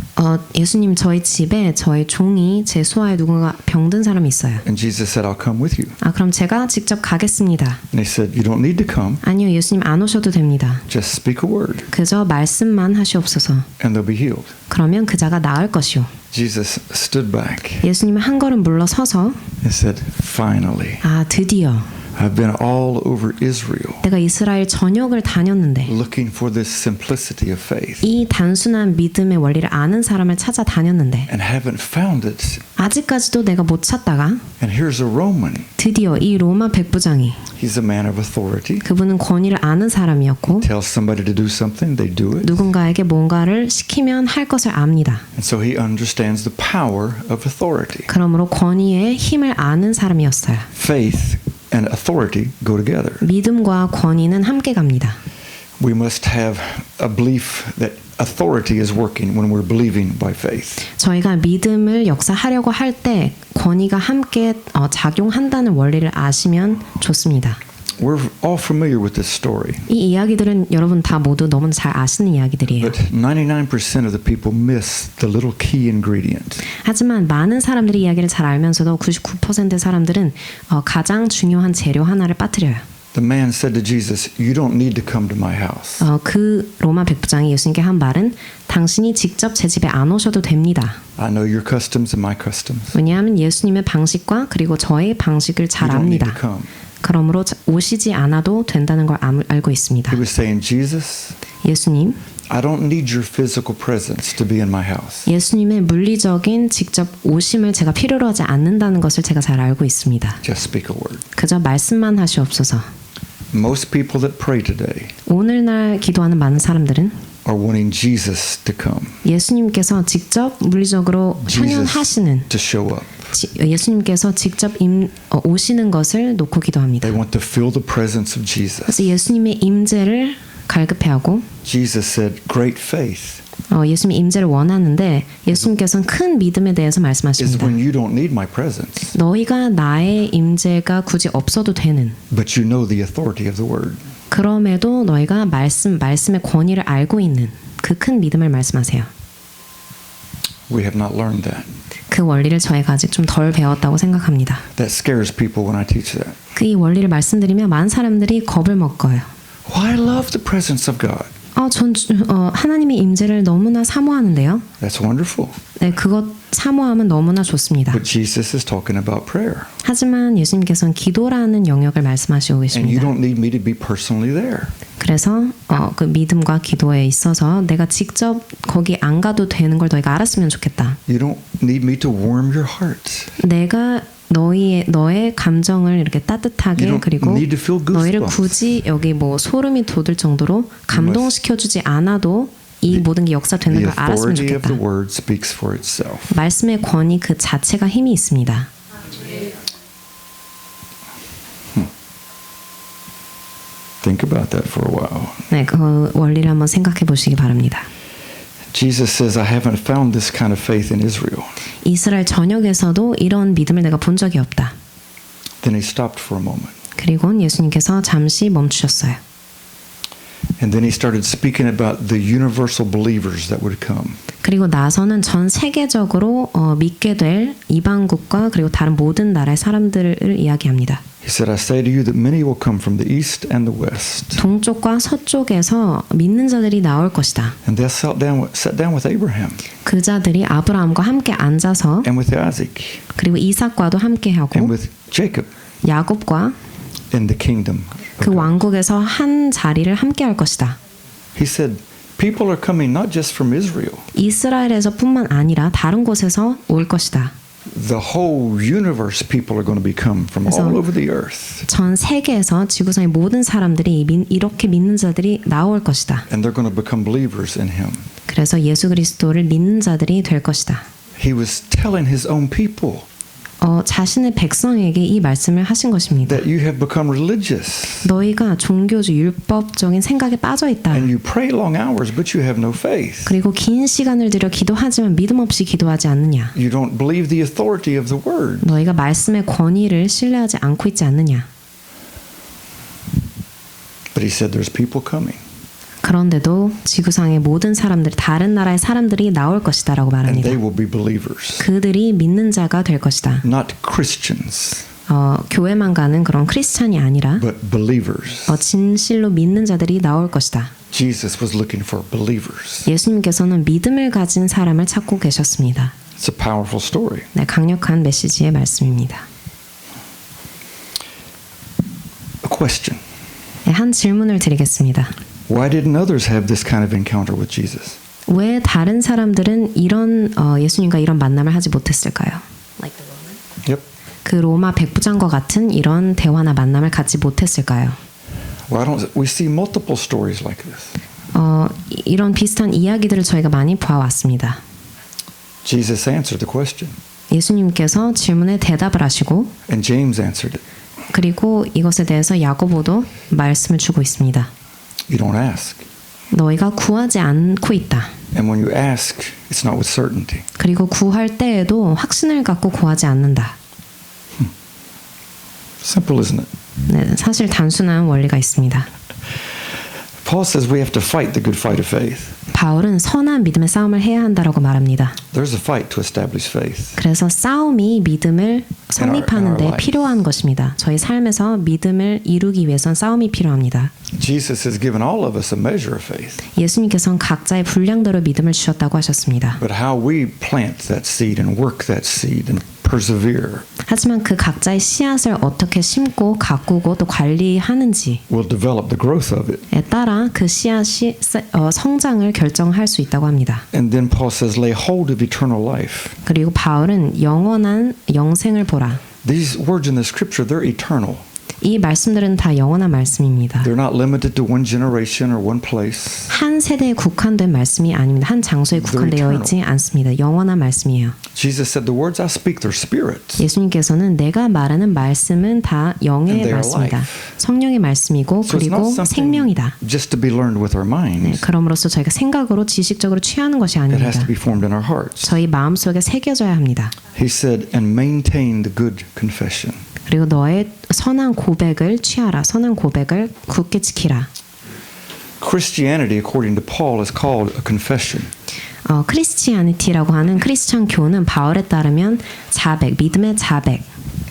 예수님 저희 집에 저희 종이 제 수하에 누군가 병든 사람이 있어요. And Jesus said, I'll come with you. 그럼 제가 직접 가겠습니다. And he said, you don't need to come. 아니요, 예수님 안 오셔도 됩니다. Just speak a word 그저 말씀만 하시옵소서. and they'll be healed. 그러면 그자가 나을 것이요. Jesus stood back 예수님은 한 걸음 물러서서 and said, finally, 드디어 I've been all over Israel 내가 이스라엘 전역을 다녔는데 looking for this simplicity of faith 이 단순한 믿음의 원리를 아는 사람을 찾아다녔는데 and haven't found it. 아직까지도 내가 못 찾다가 And here's a Roman. 드디어 이 로마 백부장이 He's a man of authority. 그분은 권위를 아는 사람이었고 Tells somebody to do something, they do it. 누군가에게 뭔가를 시키면 할 것을 압니다. And so he understands the power of authority. 그러므로 권위의 힘을 아는 사람이었어요. Faith and authority go together. 믿음과 권위는 함께 갑니다. We must have a belief that authority is working when we're believing by faith. 저희가 믿음을 역사하려고 할 때 권위가 함께 작용한다는 원리를 아시면 좋습니다. We're all familiar with this story. 이 이야기들은 여러분 다 모두 너무 잘 아시는 이야기들이에요. But 99% of the people miss the little key ingredient. 하지만 많은 사람들이 이야기를 잘 알면서도 99%의 사람들은 가장 중요한 재료 하나를 빠뜨려요. The man said to Jesus, "You don't need to come to my house." 그 로마 백부장이 예수님께 한 말은 당신이 직접 제 집에 안 오셔도 됩니다. I know your customs and my customs. 왜냐하면 예수님의 방식과 그리고 저의 방식을 잘 You don't need to 압니다. come. 그러므로 오시지 않아도 된다는 걸 알고 있습니다. He was saying, Jesus, 예수님, I don't need your physical presence to be in my house. 예수님의 물리적인 직접 오심을 제가 필요로 하지 않는다는 것을 제가 잘 알고 있습니다. Just speak a word. 그저 말씀만 하시옵소서. Most people that pray today 오늘날 기도하는 많은 사람들은 are wanting Jesus to come. 예수님께서 직접 물리적으로 Jesus 현현하시는 to show up. 예수님께서 직접 오시는 것을 놓고 기도합니다. They want to feel the presence of Jesus. 그래서 예수님의 임재를 갈급해하고 Jesus said, great faith 예수님의 임재를 원하는데 예수님께서는 큰 믿음에 대해서 is 말씀하십니다. when you don't need my presence, 너희가 나의 임재가 굳이 없어도 되는 but you know the authority of the word. 그럼에도 너희가 말씀의 권위를 알고 있는 그 큰 믿음을 말씀하세요. We have not learned that. 그 원리를 저희가 아직 좀 덜 배웠다고 생각합니다. That scares people when I teach that. 그 이 원리를 말씀드리면 많은 사람들이 겁을 먹어요. Well, I love the presence of God. 전 하나님의 임재를 너무나 사모하는데요. That's wonderful. 네, 그것 사모함은 너무나 좋습니다. But Jesus is talking about prayer. 하지만 예수님께서는 기도라는 영역을 말씀하시고 And you 계십니다. don't need me to be personally there. 그래서 그 믿음과 기도에 있어서 내가 직접 거기 안 가도 되는 걸 너희가 알았으면 좋겠다. You don't need me to warm your heart. 내가 너의 감정을 이렇게 You 따뜻하게 don't 그리고 need to feel 너희를 goosebumps. 굳이 여기 소름이 돋을 정도로 감동시켜주지 않아도 이 모든 게 역사되는 The 걸 알았으면 authority of 좋겠다. the word speaks for itself. 말씀의 권위 그 자체가 힘이 있습니다. Think about that for a while. 네, 그 원리를 한번 생각해 보시기 바랍니다. Jesus says, I haven't found this kind of faith in Israel. 이스라엘 전역에서도 이런 믿음을 내가 본 적이 없다. Then he stopped for a moment. 그리고 예수님께서 잠시 멈추셨어요. And then he started speaking about the universal believers that would come. 그리고 나서는 전 세계적으로 믿게 될 이방국과 그리고 다른 모든 나라의 사람들을 이야기합니다. He said, I say to you that many will come from the east and the west. 동쪽과 서쪽에서 믿는 자들이 나올 것이다. And they'll sit down with Abraham 그 자들이 아브라함과 함께 앉아서 and with Isaac 그리고 이삭과도 함께 and 하고 with Jacob 야곱과 in the kingdom. 그 왕국에서 한 자리를 함께 할 것이다. He said, people are coming not just from Israel. 이스라엘에서뿐만 아니라 다른 곳에서 올 것이다. The whole universe people are going to become from all over the earth. 전 세계에서 지구상의 모든 사람들이 이렇게 믿는 자들이 나올 것이다. And they're going to become believers in him. 그래서 예수 그리스도를 믿는 자들이 될 것이다. He was telling his own people 자신의 백성에게 이 말씀을 하신 것입니다. that you have become religious. 너희가 종교주 율법적인 생각에 빠져 있다. And you pray long hours, but you have no faith. 그리고 긴 시간을 들여 기도하지만 믿음 없이 기도하지 않느냐. You don't believe the authority of the word. 너희가 말씀의 권위를 신뢰하지 않고 있지 않느냐. But he said there's people coming. 그런데도 지구상의 모든 사람들, 다른 나라의 사람들이 나올 것이다라고 and 말합니다. they will be believers, 그들이 믿는 자가 될 것이다. not Christians, 교회만 가는 그런 크리스찬이 아니라 but believers. 진실로 믿는 자들이 나올 것이다. Jesus was looking for believers. 예수님께서는 믿음을 가진 사람을 찾고 계셨습니다. It's a powerful story. 네, 강력한 메시지의 말씀입니다. A question. 네, 한 질문을 드리겠습니다. Why didn't others have this kind of encounter with Jesus? 왜 다른 사람들은 이런 예수님과 이런 만남을 하지 못했을까요? Yep. 그 로마 백부장과 같은 이런 대화나 만남을 갖지 못했을까요? Well, we see multiple stories like this. 이런 비슷한 이야기들을 저희가 많이 봐왔습니다. Jesus answered the question, 예수님께서 질문에 대답을 하시고 and James answered it. 그리고 이것에 대해서 야고보도 말씀을 주고 있습니다. You don't ask. 너희가 구하지 않고 있다. And when you ask, it's not with certainty. 그리고 구할 때에도 확신을 갖고 구하지 않는다. Simple, isn't it? 네, 사실 단순한 원리가 있습니다. Paul says we have to fight the good fight of faith. 바울은 선한 믿음의 싸움을 해야 한다라고 말합니다. There's a fight to establish faith. 그래서 싸움이 믿음을 성립하는 데 필요한 것입니다. 저희 삶에서 믿음을 이루기 위해선 싸움이 필요합니다. Jesus has given all of us a measure of faith. 예수님께서는 각자의 분량대로 믿음을 주셨다고 하셨습니다. But how we plant that seed and work that seed and persevere 하지만 그 각자의 씨앗을 어떻게 심고 가꾸고 또 관리하는지에 will develop the growth of it. 따라 그 씨앗이 성장을 결정할 수 있다고 합니다. And then Paul says, lay hold of eternal life. 그리고 바울은 영원한 영생을 보라. These words in the scripture, they're eternal. 이 말씀들은 다 영원한 말씀입니다. They're not limited to one generation or one place. 한 세대에 국한된 말씀이 아닙니다. 한 장소에 국한되어 있지 않습니다. 영원한 말씀이에요. Jesus said, the words I speak, they're spirit. 예수님께서는 내가 말하는 말씀은 다 영의 말씀이다. 성령의 말씀이고 So it's not 그리고 something 생명이다. just to be learned with our 네, minds. 그럼으로써 저희가 생각으로 지식적으로 취하는 것이 It has 아닙니다. to be formed in our hearts. 저희 마음속에 새겨져야 합니다. He said, and maintain the good confession. 그리고 너의 선한 고백을 취하라. 선한 고백을 굳게 지키라. Christianity, according to Paul, is called a confession. 크리스티아니티라고 하는 크리스천 교는 바울에 따르면 자백, 믿음의 자백.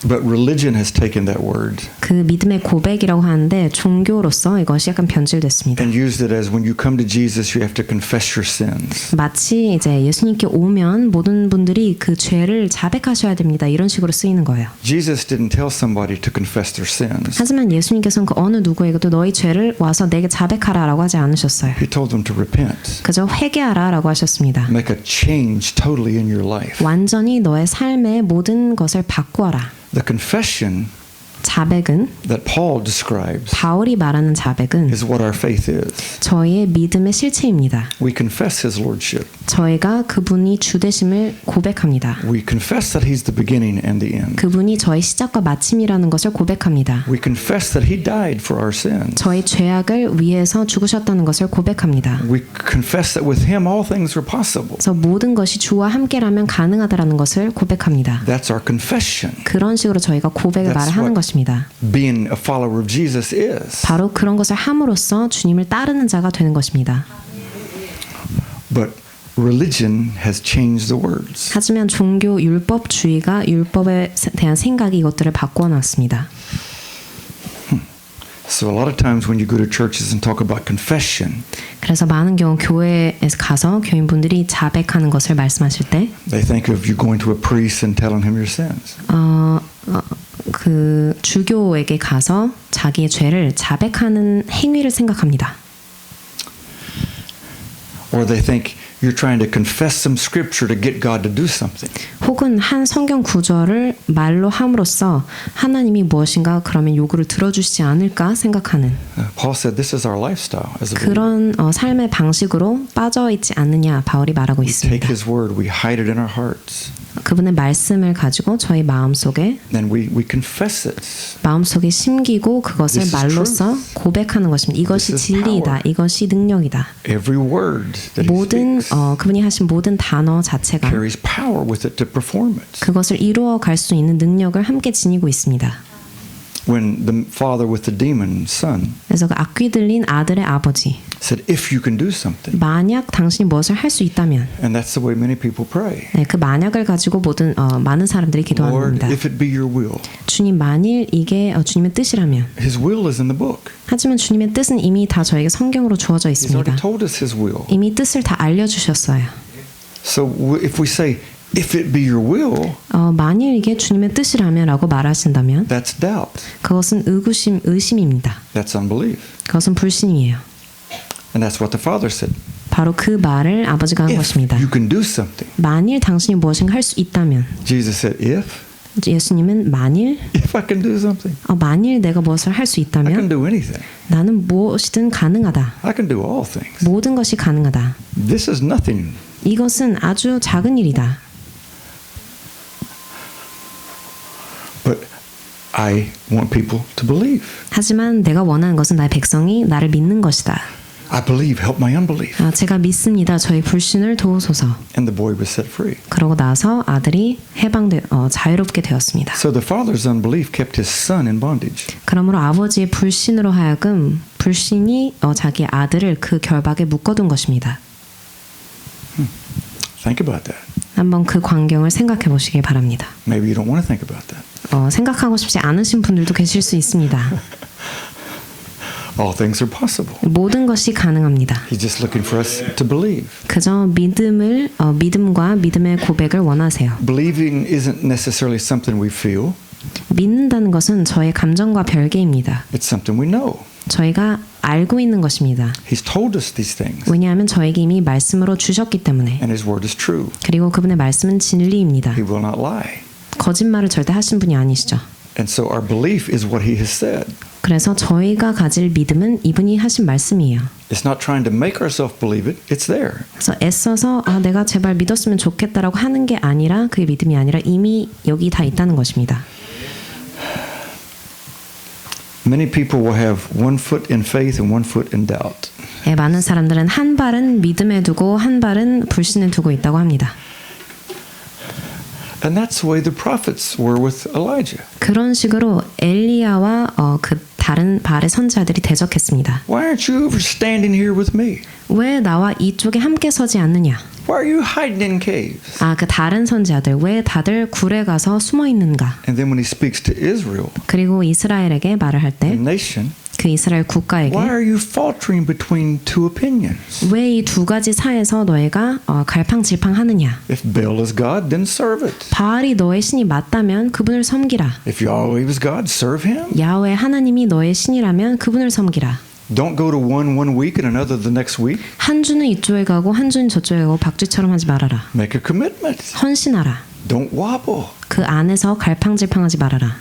But religion has taken that word 그 믿음의 고백이라고 하는데 종교로서 이것이 약간 변질됐습니다. and used it as when you come to Jesus, you have to confess your sins. 마치 이제 예수님께 오면 모든 분들이 그 죄를 자백하셔야 됩니다. 이런 식으로 쓰이는 거예요. Jesus didn't tell somebody to confess their sins. 하지만 예수님께서는 그 어느 누구에게도 너희 죄를 와서 내게 자백하라라고 하지 않으셨어요. He told them to repent, 그저 회개하라라고 하셨습니다. make a change totally in your life. 완전히 너의 삶의 모든 것을 바꾸어라. The confession 자백은 that Paul describes 바울이 말하는 자백은 is what our faith is. 저희의 믿음의 실체입니다. We confess His Lordship. 저희가 그분이 주 되심을 고백합니다. We confess that He's the beginning and the end. 그분이 저희 시작과 마침이라는 것을 고백합니다. We confess that He died for our sins. 저희 죄악을 위해서 죽으셨다는 것을 고백합니다. We confess that with Him all things are possible. 그래서 모든 것이 주와 함께라면 가능하다라는 것을 고백합니다. That's our confession. 그런 식으로 저희가 고백을 That's 말하는 what 것입니다. Being a follower of Jesus is. 바로 그런 것을 함으로써 주님을 따르는 자가 되는 것입니다. But religion has changed the words. 하지만 종교 율법주의가 율법에 대한 생각이 이것들을 바꿔놨습니다. So a lot of times when you go to churches and talk about confession, 그래서 많은 경우 교회에서 가서 교인분들이 자백하는 것을 말씀하실 때 they think of you going to a priest and telling him your sins. 그 주교에게 가서 자기의 죄를 자백하는 행위를 생각합니다. Or they think you're trying to confess some scripture to get God to do something. 혹은 한 성경 구절을 말로 함으로써 하나님이 무엇인가 그러면 요구를 들어주시지 않을까 생각하는 Paul said this is our lifestyle as a believer. 그런 삶의 방식으로 빠져 있지 않느냐 바울이 말하고 We take 있습니다. His word, we hide it in our hearts, 그분의 말씀을 가지고 저희 마음속에 then we confess it. 마음속에 심기고 그것을 This is 말로써 truth. 고백하는 것입니다. 이것이 This is 진리이다. power. 이것이 능력이다. Every word that He 모든 speaks 그분이 하신 모든 단어 자체가 carries power with it to perform it. 그것을 이루어 갈 수 있는 능력을 함께 지니고 있습니다. When the father with the demon son 그래서 그 악귀 들린 아들의 아버지 said, if you can do something. 만약 당신이 무엇을 할 수 있다면. And that's the way many people pray. 네, 그 만약을 가지고 많은 사람들이 Lord, 기도합니다. if it be your will. 주님 만일 이게 주님의 뜻이라면. His will is in the book. 하지만 주님의 뜻은 이미 다 저에게 성경으로 주어져 He's 있습니다. already told us his will. 이미 뜻을 다 알려주셨어요. So if we say, if it be your will, 만일 이게 주님의 뜻이라면라고 말하신다면 that's doubt. 그것은 의심입니다. That's unbelief. 그것은 불신이에요. And that's what the Father said. 바로 그 말을 아버지가 한 If 것입니다. you can do something. 만일 당신이 무엇인가 할 수 있다면. Jesus said, if 예수님은 만일 I can do something. 만일 내가 무엇을 할 수 I can 있다면 do anything. 나는 무엇이든 가능하다. I can do all things. 모든 것이 가능하다. This is nothing. 이것은 아주 작은 일이다. But I want people to believe. 하지만 내가 원하는 것은 나의 백성이 나를 믿는 것이다. I believe, help my unbelief. 제가 믿습니다. 저희 불신을 도우소서. And the boy was set free. 그러고 나서 아들이 자유롭게 되었습니다. So the father's unbelief kept his son in bondage. 그러므로 아버지의 불신으로 하여금 불신이 자기 아들을 그 결박에 묶어둔 것입니다. Think about that. 한번 그 광경을 생각해 보시기 바랍니다. Maybe you don't want to think about that. 생각하고 싶지 않으신 분들도 계실 수 있습니다. All things are possible. 모든 것이 가능합니다. He's just looking for us to believe. 그저 믿음과 믿음의 고백을 원하세요. Believing isn't necessarily something we feel. 믿는다는 것은 저의 감정과 별개입니다. It's something we know. 저희가 알고 있는 것입니다. He's told us these things. 왜냐하면 저에게 이미 말씀으로 주셨기 때문에. And his word is true. 그리고 그분의 말씀은 진리입니다. He will not lie. 거짓말을 절대 하신 분이 아니시죠. And so our belief is what he has said. 그래서 저희가 가질 믿음은 이분이 하신 말씀이에요. It's not trying to make ourselves believe it. It's there. 그래서 애써서 내가 제발 믿었으면 좋겠다라고 하는 게 아니라 그게 믿음이 아니라 이미 여기 다 있다는 것입니다. Many people will have one foot in faith and one foot in doubt. 많은 사람들은 한 발은 믿음에 두고 한 발은 불신에 두고 있다고 합니다. And that's the way the prophets were with Elijah. 그런 식으로 엘리야와 그 다른 바알의 선지자들이 대적했습니다. Why aren't you over standing here with me? 왜 나와 이쪽에 함께 서지 않느냐? Why are you hiding in caves? 그 다른 선지자들 왜 다들 굴에 가서 숨어 있는가? And then when he speaks to Israel, 그리고 이스라엘에게 말을 할 때 the nation, 그 이스라엘 국가에게 why are you faltering between two opinions? 왜 이 두 가지 사이에서 너희가 갈팡질팡하느냐? If Baal is God, then serve it. 바알이 너의 신이 맞다면 그분을 섬기라. If Yahweh is God, serve him. 야훼 하나님이 너의 신이라면 그분을 섬기라. Don't go to one week and another the next week. 한 주는 이쪽에 가고 한 주는 저쪽에 가고 박쥐처럼 하지 말아라. Make a commitment. 헌신하라. Don't wobble. 그 안에서 갈팡질팡하지 말아라.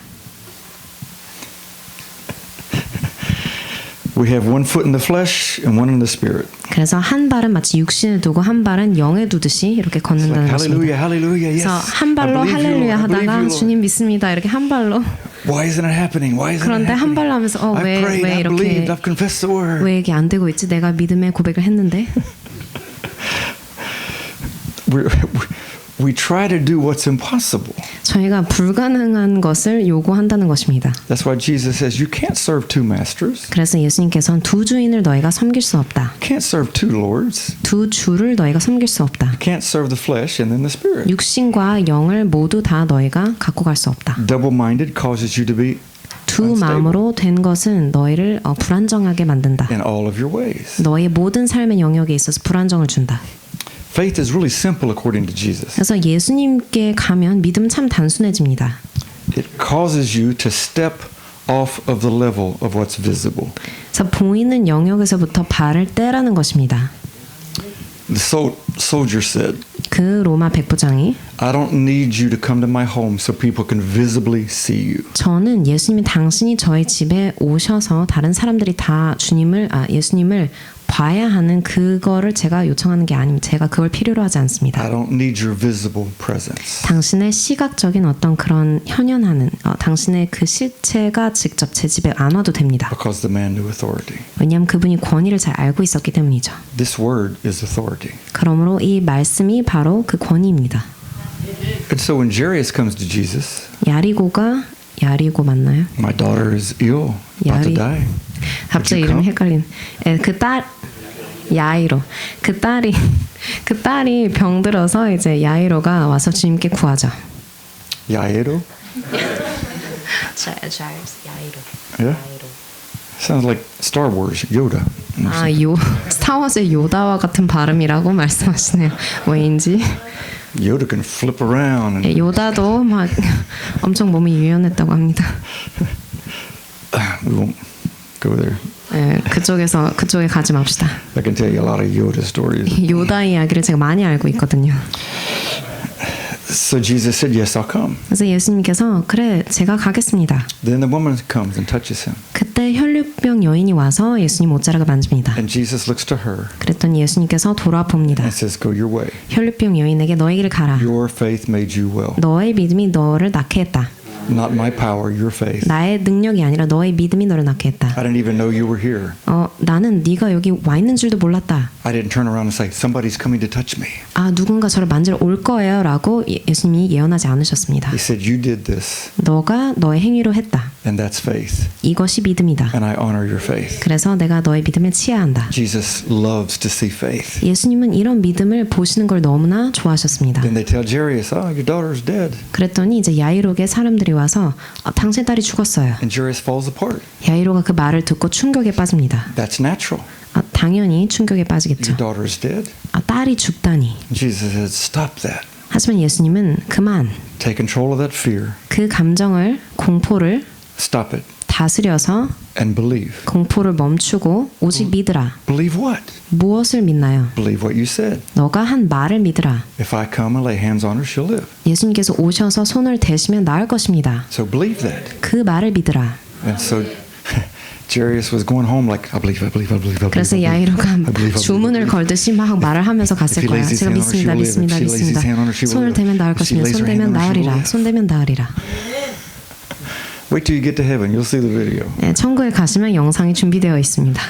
We have one foot in the flesh and one in the spirit. 그래서 한 발은 마치 육신에 두고 한 발은 영에 두듯이 이렇게 걷는다는 것입니다. Hallelujah, hallelujah. Yes. 그래서 한 발로 I believe you, 할렐루야 Lord. I believe 하다가 you, Lord. 주님 믿습니다 이렇게 한 발로 Why isn't it happening? Why isn't it 그런데 한 happening? 발로 하면서 I've prayed, 왜 I've 이렇게 believed, I've confessed the word. 왜 이게 안 되고 있지? 내가 믿음의 고백을 했는데 We try to do what's impossible. 저희가 불가능한 것을 요구한다는 것입니다. That's why Jesus says you can't serve two masters. 그래서 예수님께서는 두 주인을 너희가 섬길 수 없다. You can't serve two lords. 두 주를 너희가 섬길 수 없다. You can't serve the flesh and then the spirit. 육신과 영을 모두 다 너희가 갖고 갈 수 없다. Double-minded causes you to be 두 unstable 마음으로 된 것은 너희를 불안정하게 만든다. in all of your ways. 너의 모든 삶의 영역에 있어서 불안정을 준다. Faith is really simple according to Jesus. 그래서 예수님께 가면 믿음 참 단순해집니다. It causes you to step off of the level of what's visible. 그래서 보이는 영역에서부터 발을 떼라는 것입니다. The soldier said, 그 로마 백부장이 I don't need you to come to my home so people can visibly see you. 저는 예수님이 당신이 저희 집에 오셔서 다른 사람들이 다 예수님을 봐야 하는 그거를 제가 요청하는 게 아닙니다. 제가 그걸 필요로 하지 않습니다. I don't need your visible presence. 당신의 시각적인 어떤 그런 현현하는 당신의 그 실체가 직접 제 집에 안 와도 됩니다. Because the man knew authority. 왜냐하면 그분이 권위를 잘 알고 있었기 때문이죠. This word is authority. 그러므로 이 말씀이 바로 그 권위입니다. And so when Jairus comes to Jesus, 야리고 맞나요? my daughter is ill, about to 야리- die. 갑자기 you 이름 come? 헷갈린. 그 야이로. 그 딸이 병들어서 이제 야이로가 와서 주님께 구하죠. Yairo? 야이로. Yeah? Sounds like Star Wars, Yoda. 아, 스타워즈의 요다와 같은 발음이라고 말씀하시네요. 왜인지. Yoda can flip around. And 요다도 막 엄청 몸이 유연했다고 합니다. we won't go there. 네, 그쪽에 가지 맙시다. I can tell you a lot of Yoda stories. 요다 이야기를 제가 많이 알고 있거든요. So Jesus said, yes, I'll come. 그래서 예수님께서 그래 제가 가겠습니다. Then the woman comes and touches him. 그때 혈류병 여인이 와서 예수님 옷자락을 만집니다. And Jesus looks to her 그랬더니 예수님께서 돌아봅니다. and says, go your way. 혈류병 여인에게 너의 길을 가라. Your faith made you well. 너의 믿음이 너를 낫게 했다. Not my power, your faith. 나의 능력이 아니라 너의 믿음이 너를 낫게 했다. I didn't even know you were here. 나는 네가 여기 와 있는 줄도 몰랐다. I didn't turn around and say, somebody's coming to touch me. 아 누군가 저를 만지러 올 거예요 라고 예수님이 예언하지 않으셨습니다. He said, you did this. 너가 너의 행위로 했다. And that's faith. 이것이 믿음이다. And I honor your faith. 그래서 내가 너의 믿음을 치하한다. Jesus loves to see faith. 예수님은 이런 믿음을 보시는 걸 너무나 좋아하셨습니다. Then they tell Jairus, oh, your daughter's dead. 그랬더니 이제 야이로의 사람들이 와서 당신 딸이 죽었어요. And Jairus falls apart. 야이로가 그 말을 듣고 충격에 빠집니다. That's natural. 당연히 충격에 빠지겠죠. Your daughter's dead. 딸이 죽다니. Jesus said, stop that. 하지만 예수님은 그만 Take control of that fear. 그 감정을 공포를 Stop it. 다스려서 And believe. 공포를 멈추고 오직 믿으라. Believe what? 무엇을 믿나요? Believe what you said. 너가 한 말을 믿으라. If I come and lay hands on her, she'll live. 예수님께서 오셔서 손을 대시면 나을 것입니다. So believe that. 그 말을 믿으라. And so Jairus was going home like, I believe, I believe, I believe, I believe. 그래서 야이로가 주문을 걸듯이 막 말을 하면서 갔을 거야. 제가 믿습니다, 믿습니다, 믿습니다. 손을 대면 나을 것이며 손 대면 나으리라. 손 대면 나으리라. Wait till you get to heaven. You'll see the video. 네, 천국에 가시면 영상이 준비되어 있습니다.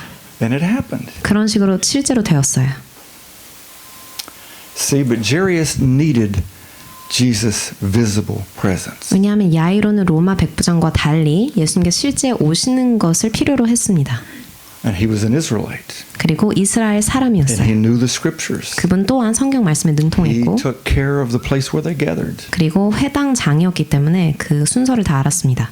And it happened. 그런 식으로 실제로 되었어요. See, but Jairus needed Jesus' visible presence. 왜냐하면 야이로는 로마 백부장과 달리 예수님께 실제 오시는 것을 필요로 했습니다. And he was an Israelite. 그리고 이스라엘 And he 사람이었어요. knew the scriptures. 그분 또한 성경 말씀에 He 능통했고 took care of the place where they gathered. 그리고 회당장이었기 때문에 그 순서를 다 알았습니다.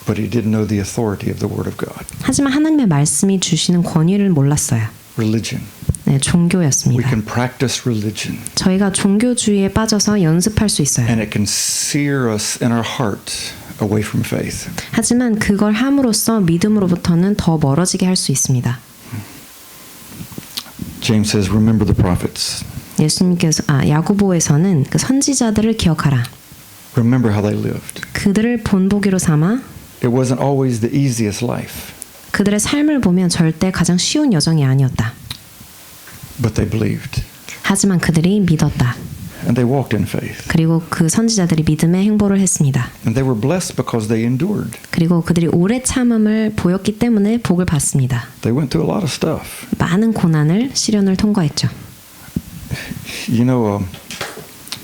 But he didn't know the authority of the Word of God. 하지만 하나님의 말씀이 주시는 권위를 몰랐어요. Religion. 네, We 종교였습니다. can practice religion. 저희가 종교주의에 빠져서 연습할 수 있어요. And it can sear us in our heart away from faith. 하지만 그걸 함으로써 믿음으로부터는 더 멀어지게 할 수 있습니다. James says, remember the prophets. 예수님께서 야고보에서는 그 선지자들을 기억하라. Remember how they lived. 그들을 본보기로 삼아 It wasn't always the easiest life, 그들의 삶을 보면 절대 가장 쉬운 여정이 아니었다. but they believed. 하지만 그들이 믿었다. And they walked in faith. 그리고 그 선지자들이 믿음의 행보를 했습니다. And they were blessed because they endured. 그리고 그들이 오래 참음을 보였기 때문에 복을 받습니다. They went through a lot of stuff. 많은 고난을 시련을 통과했죠. You know,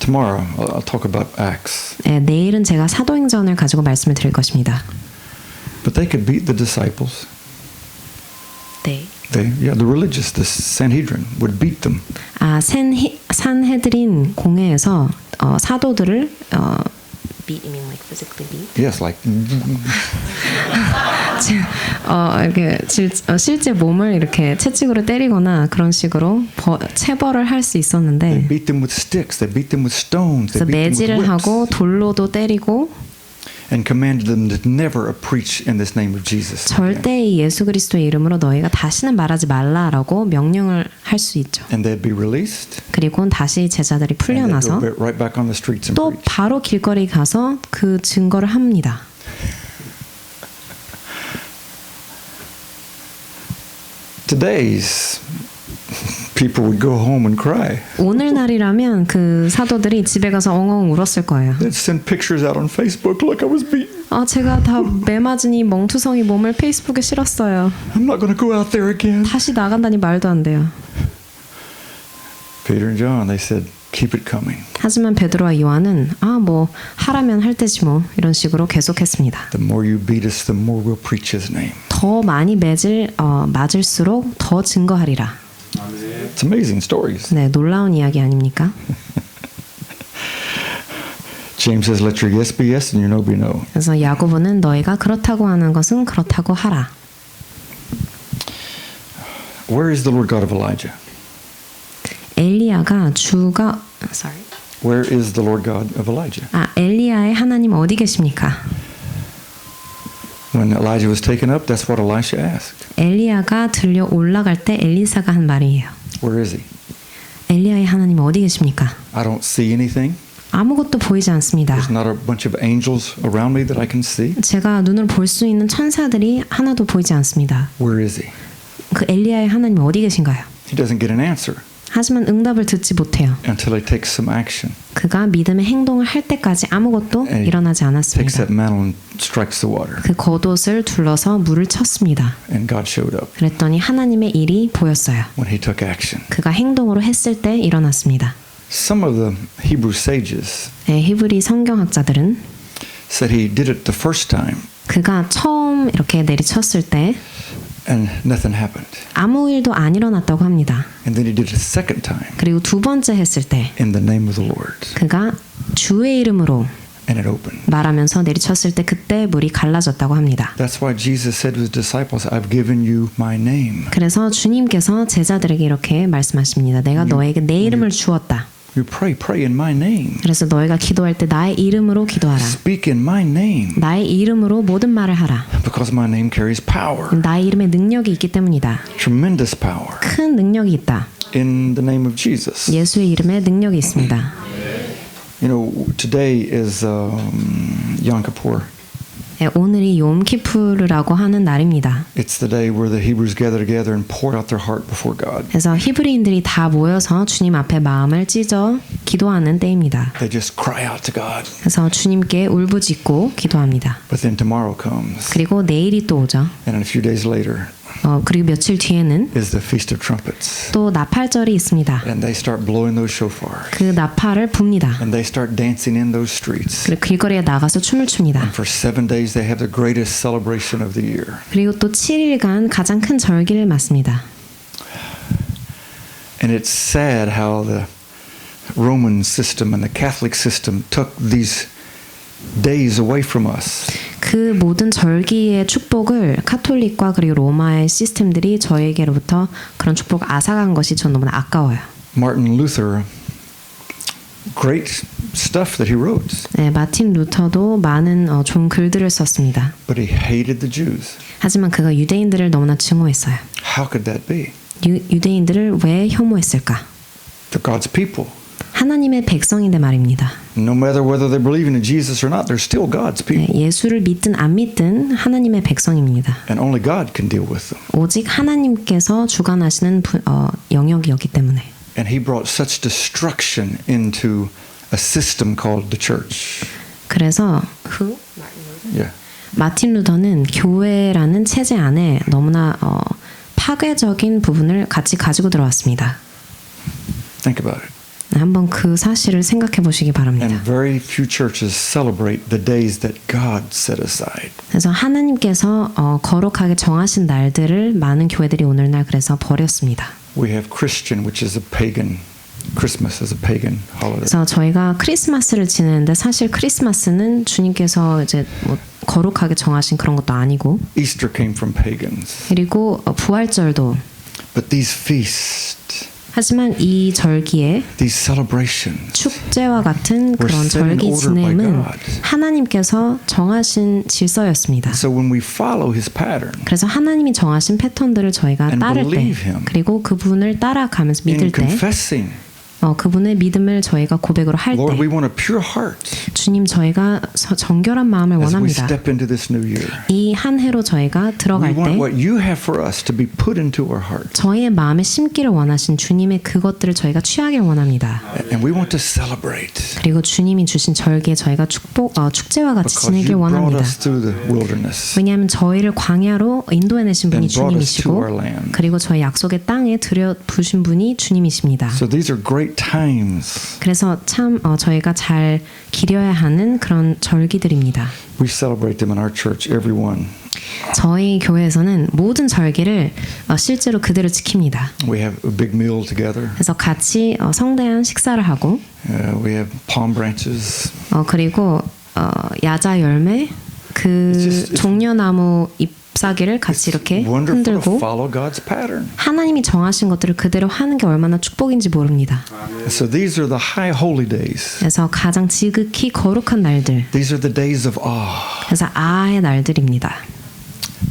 tomorrow I'll talk about Acts. 네, 내일은 제가 사도행전을 가지고 말씀을 드릴 것입니다. But they could beat the disciples. 네. The religious, the Sanhedrin, would beat them. 산헤드린 공회에서 사도들을 beat, you mean like physically beat? Yes, like 이렇게 실제 몸을 이렇게 채찍으로 때리거나 그런 식으로 체벌을 할 수 they 있었는데 beat them with sticks, they beat them with stones, they 그래서 beat them with 매질을 whips, 하고 돌로도 때리고 and commanded them to never preach in this name of Jesus. 절대 이 예수 그리스도의 이름으로 너희가 다시는 말하지 말라라고 명령을 할 수 있죠. And they'd be released. 그리고 다시 제자들이 And they'd 풀려나서 go right back on the streets and 또 preach. 바로 길거리 가서 그 증거를 합니다. Today's people would go home and cry. 오늘날이라면 그 사도들이 집에 가서 엉엉 울었을 거예요. They'd send pictures out on Facebook. Look, I was beaten. 제가 다 매맞으니 멍투성이 몸을 페이스북에 실었어요. I'm not going to go out there again. 다시 나간다니 말도 안 돼요. Peter and John, they said, keep it coming. 하지만 베드로와 요한은 뭐 하라면 할 테지 뭐 이런 식으로 계속했습니다. The more you beat us, the more we'll preach His name. 더 많이 맞을수록 더 증거하리라. It's amazing stories. 네, 놀라운 이야기 아닙니까? James says, let your yes be yes and your no be no. 그래서 야고보는 너희가 그렇다고 하는 것은 그렇다고 하라. Where is the Lord God of Elijah? 엘리야가 Where is the Lord God of Elijah? 엘리야의 하나님 어디 계십니까? When Elijah was taken up, that's what Elisha asked. 엘리야가 들려 올라갈 때 엘리사가 한 말이에요. Where is he? 엘리야의 하나님 어디 계십니까? I don't see anything. 아무것도 보이지 않습니다. There's not a bunch of angels around me that I can see. 제가 눈으로 볼 수 있는 천사들이 하나도 보이지 않습니다. Where is he? 그 엘리야의 하나님 어디 계신가요? He doesn't get an answer 하지만 응답을 듣지 못해요. until he takes some action. 그가 믿음의 행동을 할 때까지 아무것도 And he 일어나지 takes 않았습니다. that mantle and strikes the water. 그 겉옷을 둘러서 물을 쳤습니다. And God showed up 그랬더니 하나님의 일이 보였어요. when he took action. 그가 행동으로 했을 때 일어났습니다. Some of the Hebrew sages 네, 히브리 성경학자들은 said he did it the first time 그가 처음 이렇게 내리쳤을 때 and nothing happened. 아무 일도 안 일어났다고 합니다. And then he did it a second time 그리고 두 번째 했을 때 in the name of the Lord. 그가 주의 이름으로 And it opened. 말하면서 내리쳤을 때 그때 물이 갈라졌다고 합니다. That's why Jesus said to his disciples, I've given you my name. 그래서 주님께서 제자들에게 이렇게 말씀하십니다. 내가 너에게 내 이름을 주었다. You pray in my name. 그래서 너희가 기도할 때 나의 이름으로 기도하라. Speak in my name. 나의 이름으로 모든 말을 하라. Because my name carries power. 나의 이름에 능력이 있기 때문이다. Tremendous power. 큰 능력이 있다. In the name of Jesus. 예수의 이름에 능력이 있습니다. You know, today is Yom Kippur. 네, 오늘이 욤키푸르라고 하는 날입니다. It's the day where the Hebrews gather together and pour out their heart before God. 그래서 히브리인들이 다 모여서 주님 앞에 마음을 찢어 기도하는 때입니다. They just cry out to God. 그래서 주님께 울부짖고 기도합니다. But then tomorrow comes. 그리고 내일이 또 오죠. And a few days later 그리고 며칠 뒤에는 is the Feast of Trumpets. 또 나팔절이 있습니다. And they start blowing those shofars. 그 나팔을 붑니다. And they start dancing in those streets. 그리고 길거리에 나가서 춤을 춥니다. And for 7 days they have the greatest celebration of the year. 그리고 또 7일간 가장 큰 절기를 맞습니다. And it's sad how the Roman system and the Catholic system took these days away from us. 그 모든 절기의 축복을 카톨릭과 그리고 로마의 시스템들이 저에게로부터 그런 축복을 앗아간 것이 전 너무나 아까워요. Martin Luther, great stuff that he wrote. 네, 마틴 루터도 많은 좋은 글들을 썼습니다. But he hated the Jews. 하지만 그가 유대인들을 너무나 증오했어요. How could that be? 유대인들을 왜 혐오했을까? They're God's people. 하나님의 백성인데 말입니다. No matter whether they believe in Jesus or not, they're still God's 네, people. 예수를 믿든 안 믿든 하나님의 백성입니다. And only God can deal with them. 오직 하나님께서 주관하시는 영역이었기 때문에. And he brought such destruction into a system called the church. 그래서 Yeah. 마틴 루터는 교회라는 체제 안에 너무나 파괴적인 부분을 같이 가지고 들어왔습니다. Think about it. 한번 그 사실을 생각해 보시기 바랍니다. And very few churches celebrate the days that God set aside. 그래서 하나님께서 거룩하게 정하신 날들을 많은 교회들이 오늘날 그래서 버렸습니다. We have Christian, which is a pagan. Christmas is a pagan holiday. 그래서 저희가 크리스마스를 지내는데 사실 크리스마스는 주님께서 이제 뭐 거룩하게 정하신 그런 것도 아니고 Easter came from pagans. 그리고 부활절도 But these feasts, 하지만 이 절기에 these celebrations, 축제와 같은 그런 set in 절기 order by 지냄은 God. 하나님께서 정하신 질서였습니다. so when we follow his pattern 그래서 하나님이 정하신 패턴들을 저희가 And 따를 때 believe him. 그리고 그분을 따라가면서 in 믿을 때 confessing, 그분의 믿음을 저희가 고백으로 할 때 Lord, we want a pure heart 주님 저희가 정결한 마음을 as we 원합니다. step into this new year. 이 한 해로 저희가 We 들어갈 want 때 what you have for us to be put into our heart. 저희의 마음에 심기를 원하신 주님의 그것들을 저희가 취하길 원합니다. And we want to celebrate 그리고 주님이 주신 절기에 저희가 축제와 같이 because 지내길 you brought 원합니다. us through the wilderness 왜냐하면 저희를 광야로 인도해내신 분이 and brought us to 주님이시고 our land. 그리고 저희 약속의 땅에 들여부신 분이 주님이십니다. So these are great times. 그래서 참 저희가 잘 기려야 하는 그런 절기들입니다. We celebrate them in our church, every one. 저희 교회에서는 모든 절기를 실제로 그대로 지킵니다. We have a big meal together. 그래서 같이 성대한 식사를 하고 We have palm branches. 그리고 야자 열매 그 just- 종려나무 잎사귀를 같이 이렇게 Wonderful to 흔들고 follow God's pattern. 하나님이 정하신 것들을 그대로 하는 게 얼마나 축복인지 모릅니다. So these are the high holy days. 그래서 가장 지극히 거룩한 날들, These are the days of awe. 그래서 아의 날들입니다.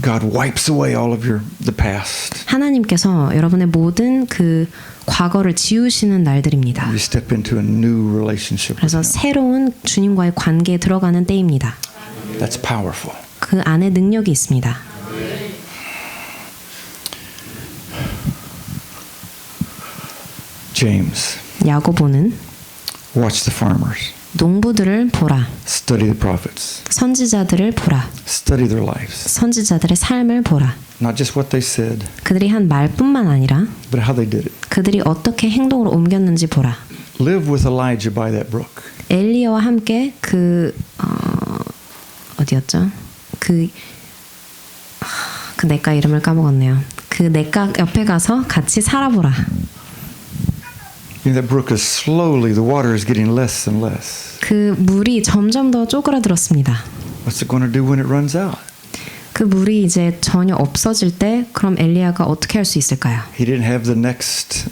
God wipes away all of the past. 하나님께서 여러분의 모든 그 과거를 지우시는 날들입니다. You step into a new relationship with 그래서 Him. 새로운 주님과의 관계에 들어가는 때입니다. That's powerful. 그 안에 능력이 있습니다. James, 야고보는 watch the farmers. 농부들을 보라, Study the prophets. 선지자들을 보라, Study their lives. 선지자들의 삶을 보라. Not just what they said, 그들이 한 말뿐만 아니라 but how they did it. 그들이 어떻게 행동으로 옮겼는지 보라. Live with Elijah by that brook. 엘리야와 함께 그 어디였죠? 그 냇가 이름을 까먹었네요. 그 냇가 옆에 가서 같이 살아보라. You know, that brook is slowly, the water is getting less and less. 그 물이 점점 더 쪼그라들었습니다. What's it going to do when it runs out? 그 물이 이제 전혀 없어질 때 그럼 엘리야가 어떻게 할 수 있을까요? He didn't have the next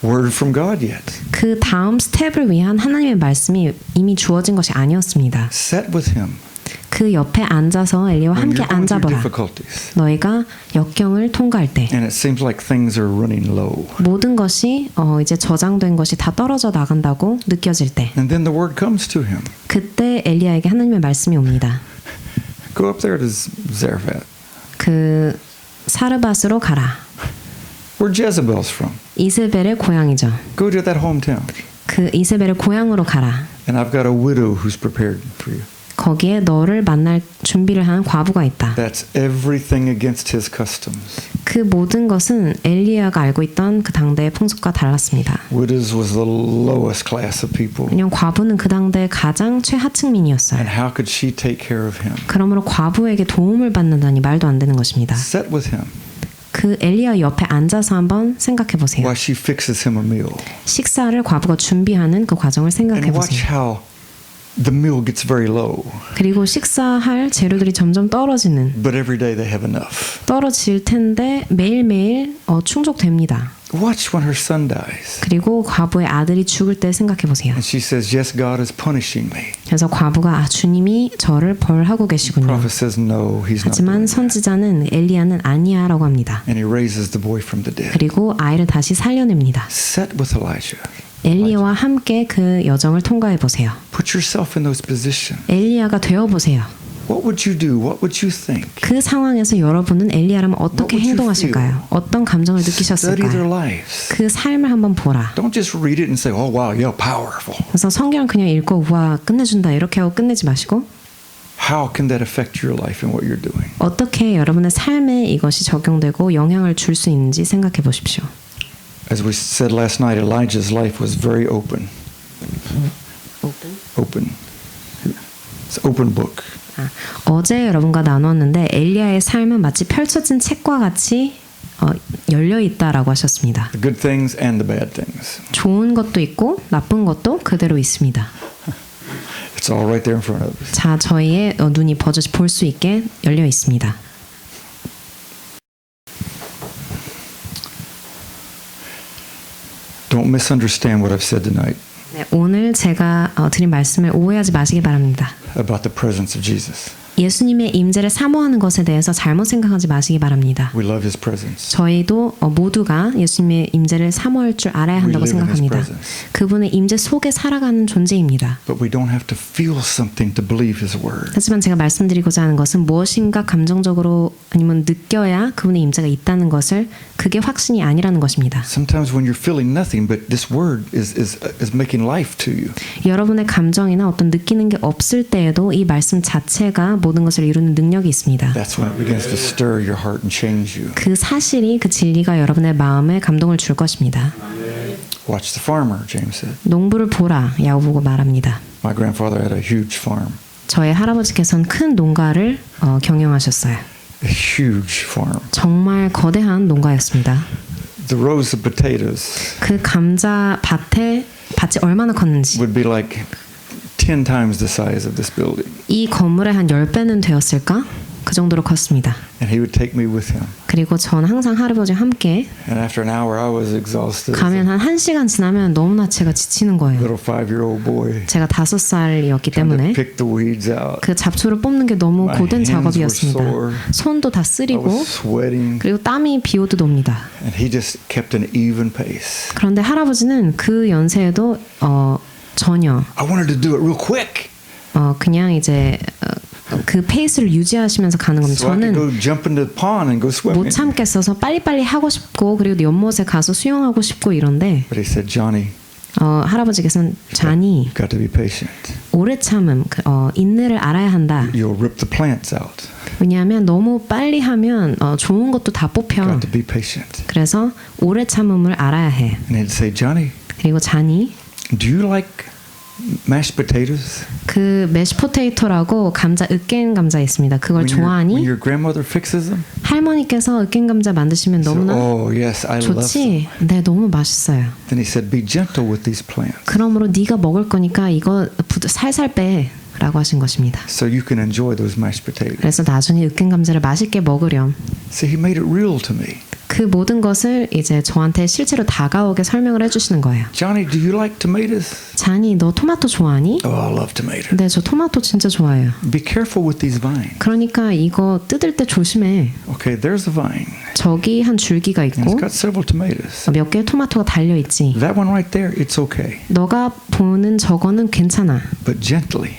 word from God yet. 그 다음 스텝을 위한 하나님의 말씀이 이미 주어진 것이 아니었습니다. Sit with Him 그 옆에 앉아서 엘리야와 when 함께 you're going through 앉아보라. difficulties. 너희가 역경을 통과할 때 And it seems like things are running low. 모든 것이 이제 저장된 것이 다 떨어져 나간다고 느껴질 때 And then the word comes to him. 그때 엘리야에게 하나님의 말씀이 옵니다. Go up there to Zarephath. 그 사르밧으로 가라. Where Jezebel's from. 이스벨의 고향이죠. Go to that hometown. 그 이스벨의 고향으로 가라. And I've got a widow who's prepared for you. 거기에 너를 만날 준비를 한 과부가 있다. That's everything against his customs. 그 모든 것은 엘리야가 알고 있던 그 당대의 풍습과 달랐습니다. Widows was the lowest class of people. 왜냐하면 과부는 그 당대 가장 최하층민이었어요. And how could she take care of him? 그러므로 과부에게 도움을 받는다니 말도 안 되는 것입니다. Sit with him 그 엘리야 옆에 앉아서 한번 생각해 보세요. while she fixes him a meal. 식사를 과부가 준비하는 그 과정을 생각해 And watch 보세요. how the meal gets very low. 그리고 식사할 재료들이 점점 떨어지는 But every day they have enough. 떨어질 텐데 매일매일 충족됩니다. Watch when her son dies. 그리고 과부의 아들이 죽을 때 생각해 보세요. And she says, yes, God is punishing me. 그래서 과부가 주님이 저를 벌하고 계시군요. Prophet says, no, he's not 하지만 doing that. 선지자는 엘리야는 아니야 라고 합니다. And he raises the boy from the dead. 그리고 아이를 다시 살려냅니다. Sit with Elijah. 엘리야와 함께 그 여정을 통과해 보세요. Put yourself in those positions. 엘리야가 되어 보세요. What would you do? What would you think? 그 상황에서 여러분은 엘리야라면 어떻게 What would you 행동하실까요? 어떤 감정을 Study their 느끼셨을까요? lives. 그 삶을 한번 보라. Don't just read it and say, oh, wow, yeah, powerful. 그래서 성경을 그냥 읽고 와 끝내준다 이렇게 하고 끝내지 마시고 How can that affect your life and what you're doing? 어떻게 여러분의 삶에 이것이 적용되고 영향을 줄 수 있는지 생각해 보십시오. As we said last night, Elijah's life was very open. Open. It's an open book. 어제 여러분과 나눴는데 엘리야의 삶은 마치 펼쳐진 책과 같이 열려 있다라고 하셨습니다. The good things and the bad things. 좋은 것도 있고 나쁜 것도 그대로 있습니다. It's all right there in front of us. 자, 저희의 눈이 버젓이 볼 수 있게 열려 있습니다. Don't misunderstand what I've said tonight 네, 오늘 제가 드린 말씀을 오해하지 마시기 바랍니다. about the presence of Jesus. 예수님의 임재를 사모하는 것에 대해서 잘못 생각하지 마시기 바랍니다. We love His presence. 저희도 모두가 예수님의 임재를 사모할 줄 알아야 한다고 We live in His 생각합니다. presence. 그분의 임재 속에 살아가는 존재입니다. But we don't have to feel something to believe His word. 하지만 제가 말씀드리고자 하는 것은 무엇인가 감정적으로 아니면 느껴야 그분의 임재가 있다는 것을 그게 확신이 아니라는 것입니다. Sometimes when you're feeling nothing, but this word is making life to you. 여러분의 감정이나 어떤 느끼는 게 없을 때에도 이 말씀 자체가 모든 것을 이루는 능력이 있습니다. That's when it begins to stir your heart and change you. 그 사실이 그 진리가 여러분의 마음에 감동을 줄 것입니다. Watch the farmer, James said. 농부를 보라 야고보가 말합니다. My grandfather had a huge farm. 저의 할아버지께서는 큰 농가를 경영하셨어요. A huge farm. 정말 거대한 농가였습니다. The rows of potatoes 그 감자 밭이 얼마나 컸는지 would be like 10 times the size of this building. 이 건물의 한 10배는 되었을까? 그 정도로 컸습니다. And he would take me with him. 그리고 전 항상 할아버지와 함께 And after an hour, I was exhausted. 가면 한 1시간 지나면 너무나 제가 지치는 거예요. Little 5-year-old boy 제가 5살이었기 trying to 때문에 pick the weeds out. 그 잡초를 뽑는 게 너무 My 고된 hands 작업이었습니다. were sore. 손도 다 I 쓰리고 was sweating, 그리고 땀이 비오듯 옵니다. and he just kept an even pace. 그런데 할아버지는 그 연세에도 전혀 I wanted to do it real quick, 그냥 이제 그 페이스를 유지하시면서 가는 겁니다. so I could 저는 go jump into the pond and go 못 swimming. 참겠어서 빨리빨리 하고 싶고 그리고 연못에 가서 수영하고 싶고 이런데 But he said, "Johnny, 할아버지께서는 잔이 you've got to be patient. 오래 참음, 인내를 알아야 한다. You'll rip the plants out. 왜냐하면 너무 빨리 하면 좋은 것도 다 뽑혀. Got to be patient." 그래서 오래 참음을 알아야 해. And he'd say, "Johnny, 그리고 잔이 do you like mashed potatoes? 그 메시포테이토라고 감자 으깬 감자 있습니다. 그걸 When 좋아하니? your grandmother fixes them?" 할머니께서 으깬 감자 만드시면 I said, 너무나 "Oh yes, I love them." 좋지. 네, 너무 맛있어요. Then he said, "Be gentle with these plants, 그러므로 네가 먹을 거니까 이거 살살 빼라고 하신 것입니다. so you can enjoy those mashed potatoes." 그래서 나중에 으깬 감자를 맛있게 먹으렴. See, he made it real to me. 그 모든 것을 이제 저한테 실제로 다가오게 설명을 해주시는 거예요. "Johnny, do you like tomatoes?" 잔이 너 토마토 좋아하니? "Oh, I love tomatoes." 네, 저 토마토 진짜 좋아해요. "Be careful with these vines." 그러니까 이거 뜯을 때 조심해. Okay, there's a vine, 저기 한 줄기가 and 있고 it's got several tomatoes. 몇 개의 토마토가 달려 있지. That one right there, it's okay, 너가 보는 저거는 괜찮아. but gently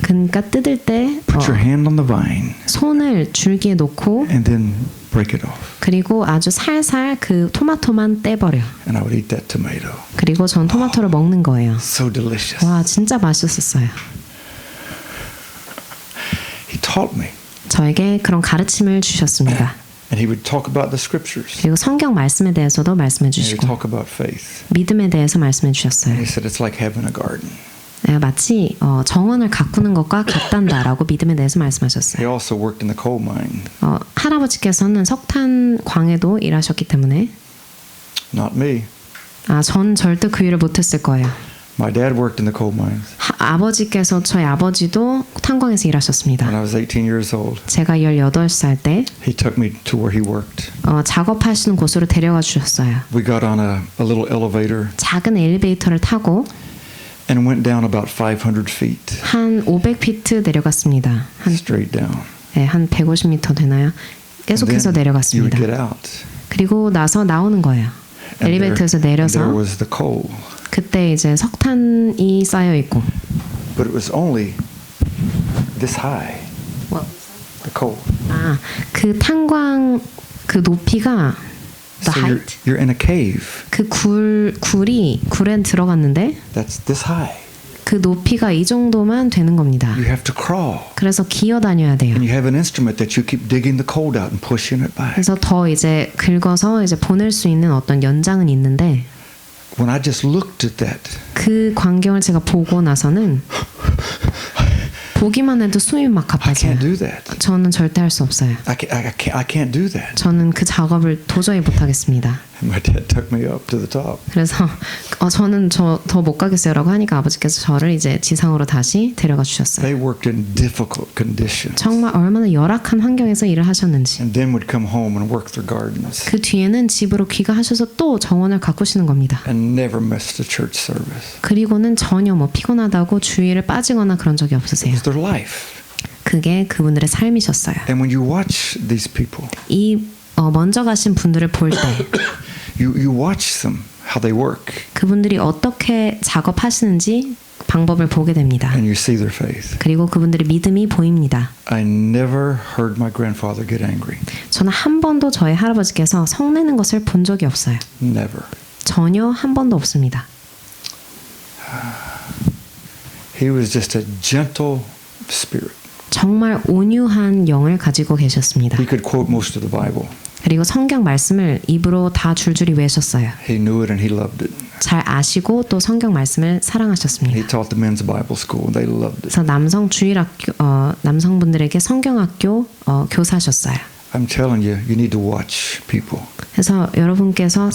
그러니까 뜯을 때 put your hand on the vine 손을 줄기에 놓고 and then break it off. 그리고 아주 살살 그 토마토만 떼버려. And I would eat that tomato. 그리고 전 토마토를 먹는 거예요. So delicious. 와, 진짜 맛있었어요. He taught me, 저에게 그런 가르침을 주셨습니다. and he would talk about the scriptures. 그리고 성경 말씀에 대해서도 말씀해 And he would 주시고 talk about faith. 믿음에 대해서 말씀해 And 주셨어요. he said it's like having a garden. 마치 정원을 가꾸는 것과 같단다라고 믿음에 대해서 He 말씀하셨어요. also worked in the coal mine. 할아버지께서는 석탄 광에도 일하셨기 때문에 Not me. 전 절대 그 일을 못했을 거예요. My dad worked in the coal mines 아버지께서 저희 아버지도 탄광에서 일하셨습니다. when I was 18 years old. 제가 18살 때 He took me to where he worked. 작업하시는 곳으로 데려가 주셨어요. We got on a little elevator 작은 엘리베이터를 타고 and went down about 500 feet 한 500피트 내려갔습니다. straight down. 한 150m 되나요? 계속해서 And then you would 내려갔습니다. get out. 그리고 나서 나오는 거예요. And 엘리베이터에서 there 내려서 was the coal, 그때 이제 석탄이 쌓여 있고 but it was only this high. The coal. 그 탄광 그 높이가 the So height you're in a cave. 그 굴에 들어갔는데 That's this high. 그 높이가 이 정도만 되는 겁니다. You have to crawl. 그래서 기어 다녀야 돼요. And you have an instrument that you keep digging the coal out and pushing it back. 그래서 더 이제 긁어서 이제 보낼 수 있는 어떤 연장은 있는데 When I just looked at that, 그 광경을 제가 보고 나서는 보기만 해도 숨이 막 I 가빠져요. can't do that. 저는 절대 할 수 없어요. I can't do that. 저는 그 작업을 도저히 못 하겠습니다. And my dad took me up to the top. 그래서 저는 더 못 가겠어요라고 하니까 아버지께서 저를 이제 지상으로 다시 데려가 주셨어요. They worked in difficult conditions. 정말 얼마나 열악한 환경에서 일을 하셨는지. And then would come home and work their gardens. 그 뒤에는 집으로 귀가하셔서 또 정원을 가꾸시는 겁니다. And never missed a church service. 그리고는 전혀 피곤하다고 주일에 빠지거나 그런 적이 It 없으세요. was their life. 그게 그분들의 삶이셨어요. And when you watch these people, 이 먼저 가신 분들을 볼 때 you watch them, how they work, 그분들이 어떻게 작업하시는지 방법을 보게 됩니다. and you see their faith. 그리고 그분들의 믿음이 보입니다. I never heard my grandfather get angry. 저는 한 번도 저희 할아버지께서 성내는 것을 본 적이 없어요. Never. 전혀 한 번도 없습니다. He was just a gentle spirit. 정말 온유한 영을 가지고 계셨습니다. He could quote most of the Bible. 그리고 성경 말씀을 입으로 다 줄줄이 외셨어요. He knew it and he loved it. 잘 아시고 또 성경 말씀을 사랑하셨습니다. He taught the men's Bible school and they loved it. 그래서 남성 주일학교 남성분들에게 성경학교 교사셨어요. I'm telling you, you need to watch people. 그래서 여러분께서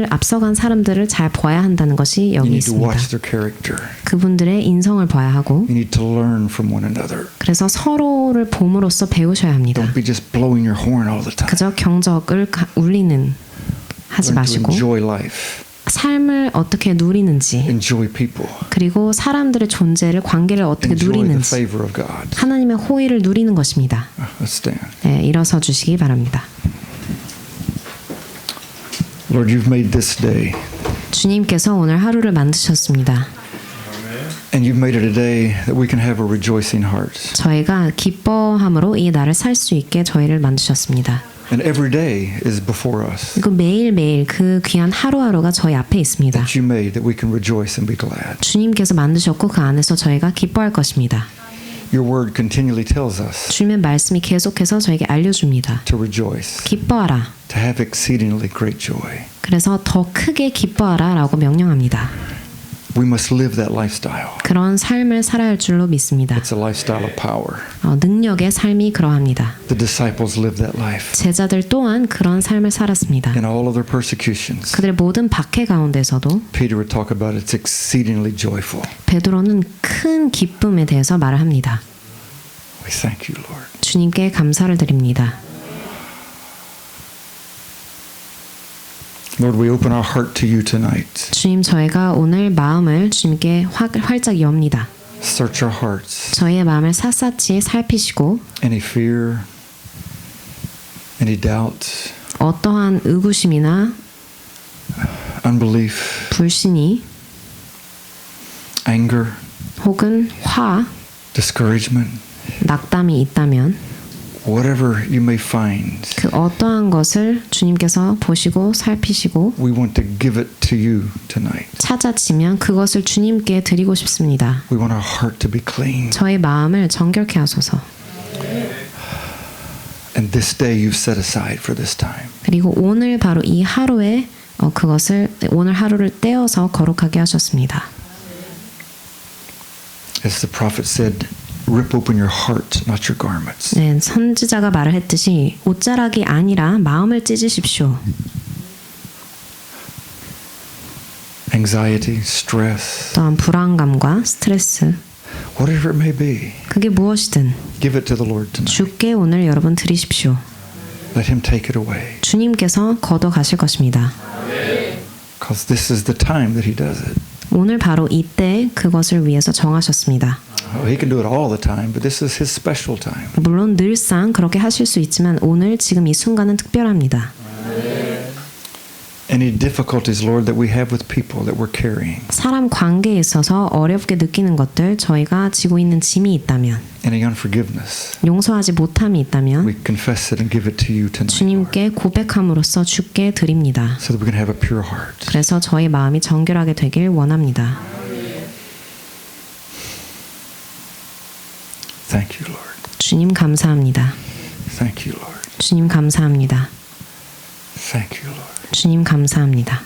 앞서간 사람들을 잘 봐야 한다는 것이 You 여기 need to 있습니다. watch their character. 그분들의 인성을 봐야 하고 You need to learn from one another. 그래서 서로를 봄으로써 배우셔야 합니다. Don't be just blowing your horn all the time. 그저 경적을 울리는 하지 Learn to 마시고 enjoy life. 삶을 어떻게 누리는지 Enjoy people. 그리고 사람들의 존재를 관계를 어떻게 Enjoy the 누리는지 favor of God. 하나님의 호의를 누리는 것입니다. Let's stand. 네, 일어서 주시기 바랍니다. Lord, you've made this day. 주님께서 오늘 하루를 만드셨습니다. And you've made it a day that we can have a rejoicing heart. 저희가 기뻐함으로 이 날을 살 수 있게 저희를 만드셨습니다. And every day is before us 그리고 매일매일 그 귀한 하루하루가 저희 앞에 있습니다. that you made that we can rejoice and be glad. 주님께서 만드셨고 그 안에서 저희가 기뻐할 것입니다. Your word continually tells us 주님의 말씀이 계속해서 저에게 알려줍니다. to rejoice, 기뻐하라. to have exceedingly great joy. 그래서 더 크게 기뻐하라 라고 명령합니다. We must live that lifestyle. 그런 삶을 살아야 할 줄로 믿습니다. It's a lifestyle of power. 능력의 삶이 그러합니다. The disciples lived that life. 제자들 또한 그런 삶을 살았습니다. In all of their persecutions, 그들의 모든 박해 가운데서도 Peter would talk about it's exceedingly joyful. 베드로는 큰 기쁨에 대해서 말을 합니다. We thank you, Lord. 주님께 감사를 드립니다. Lord, we open our heart to you tonight. 주님, 저희가 오늘 마음을 주님께 활짝 엽니다. Search our hearts. 저희의 마음을 샅샅이 살피시고 Any fear, any doubt, 어떠한 의구심이나 unbelief, 불신이 anger, 혹은 화, discouragement, 낙담이 있다면 whatever you may find, 그 어떠한 것을 주님께서 보시고 살피시고 we want to give it to you tonight. 찾아지면 그것을 주님께 드리고 싶습니다. We want our heart to be clean. 저의 마음을 정결케 하소서. And this day you've set aside for this time. 그리고 오늘 바로 이 하루에 그것을 오늘 하루를 떼어서 거룩하게 하셨습니다. As the prophet said, rip open your heart, not your garments. 네, 선지자가 말을 했듯이 옷자락이 아니라 마음을 찢으십시오. Anxiety, stress, 또한 불안감과 스트레스, whatever it may be, 그게 무엇이든 give it to the Lord tonight. 주께 오늘 여러분 드리십시오. Let Him take it away. 주님께서 걷어 가실 것입니다. Because this is the time that He does it. 오늘 바로 이때 그것을 위해서 정하셨습니다. He can do it all the time, but this is His special time. 물론 늘상 그렇게 하실 수 있지만 오늘 지금 이 순간은 특별합니다. Any difficulties, Lord, that we have with people that we're carrying. 사람 관계에 있어서 어렵게 느끼는 것들, 저희가 지고 있는 짐이 있다면, Any unforgiveness, 용서하지 못함이 있다면 we confess it and give it to you tonight, Lord, 주님께 고백함으로써 주께 드립니다. so that we can have a pure heart. 그래서 저희 마음이 정결하게 되길 원합니다. Thank you, Lord. 주님 감사합니다. Thank you, Lord. 주님 감사합니다. Thank you, Lord. 주님 감사합니다.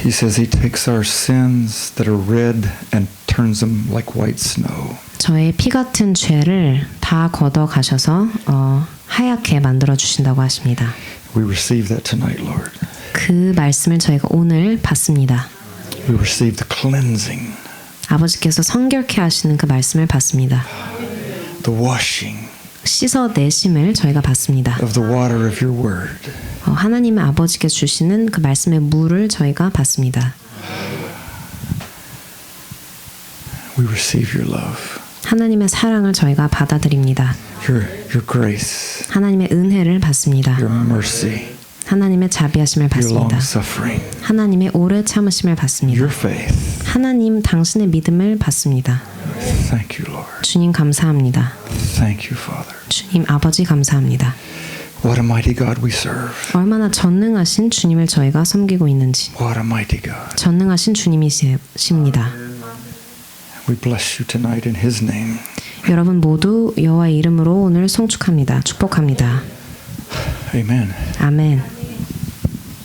He says He takes our sins that are red and turns them like white snow. 저의 피 같은 죄를 다 걷어 가셔서 하얗게 만들어 주신다고 하십니다. We receive that tonight, Lord. 그 말씀을 저희가 오늘 받습니다. We receive the cleansing, 아버지께서 성결케 하시는 그 말씀을 받습니다. the washing 씻어내심을 저희가 받습니다. of the water of your word. 하나님의 아버지께서 주시는 그 말씀의 물을 저희가 받습니다. We receive your love, 하나님의 사랑을 저희가 받아들입니다. your grace, 하나님의 은혜를 받습니다. your mercy, 하나님의 자비하심을 your 받습니다. long suffering, 하나님의 오래 참으심을 받습니다. your faith. 하나님 당신의 믿음을 받습니다. Thank you, Lord. 주님 감사합니다. Thank you, Father. 주님 아버지 감사합니다. What a mighty God we serve. 얼마나 전능하신 주님을 저희가 섬기고 있는지. What a mighty God. 전능하신 주님이십니다. We bless you tonight in His name. 여러분 모두 여호와의 이름으로 오늘 송축합니다. 축복합니다. Amen. 아멘.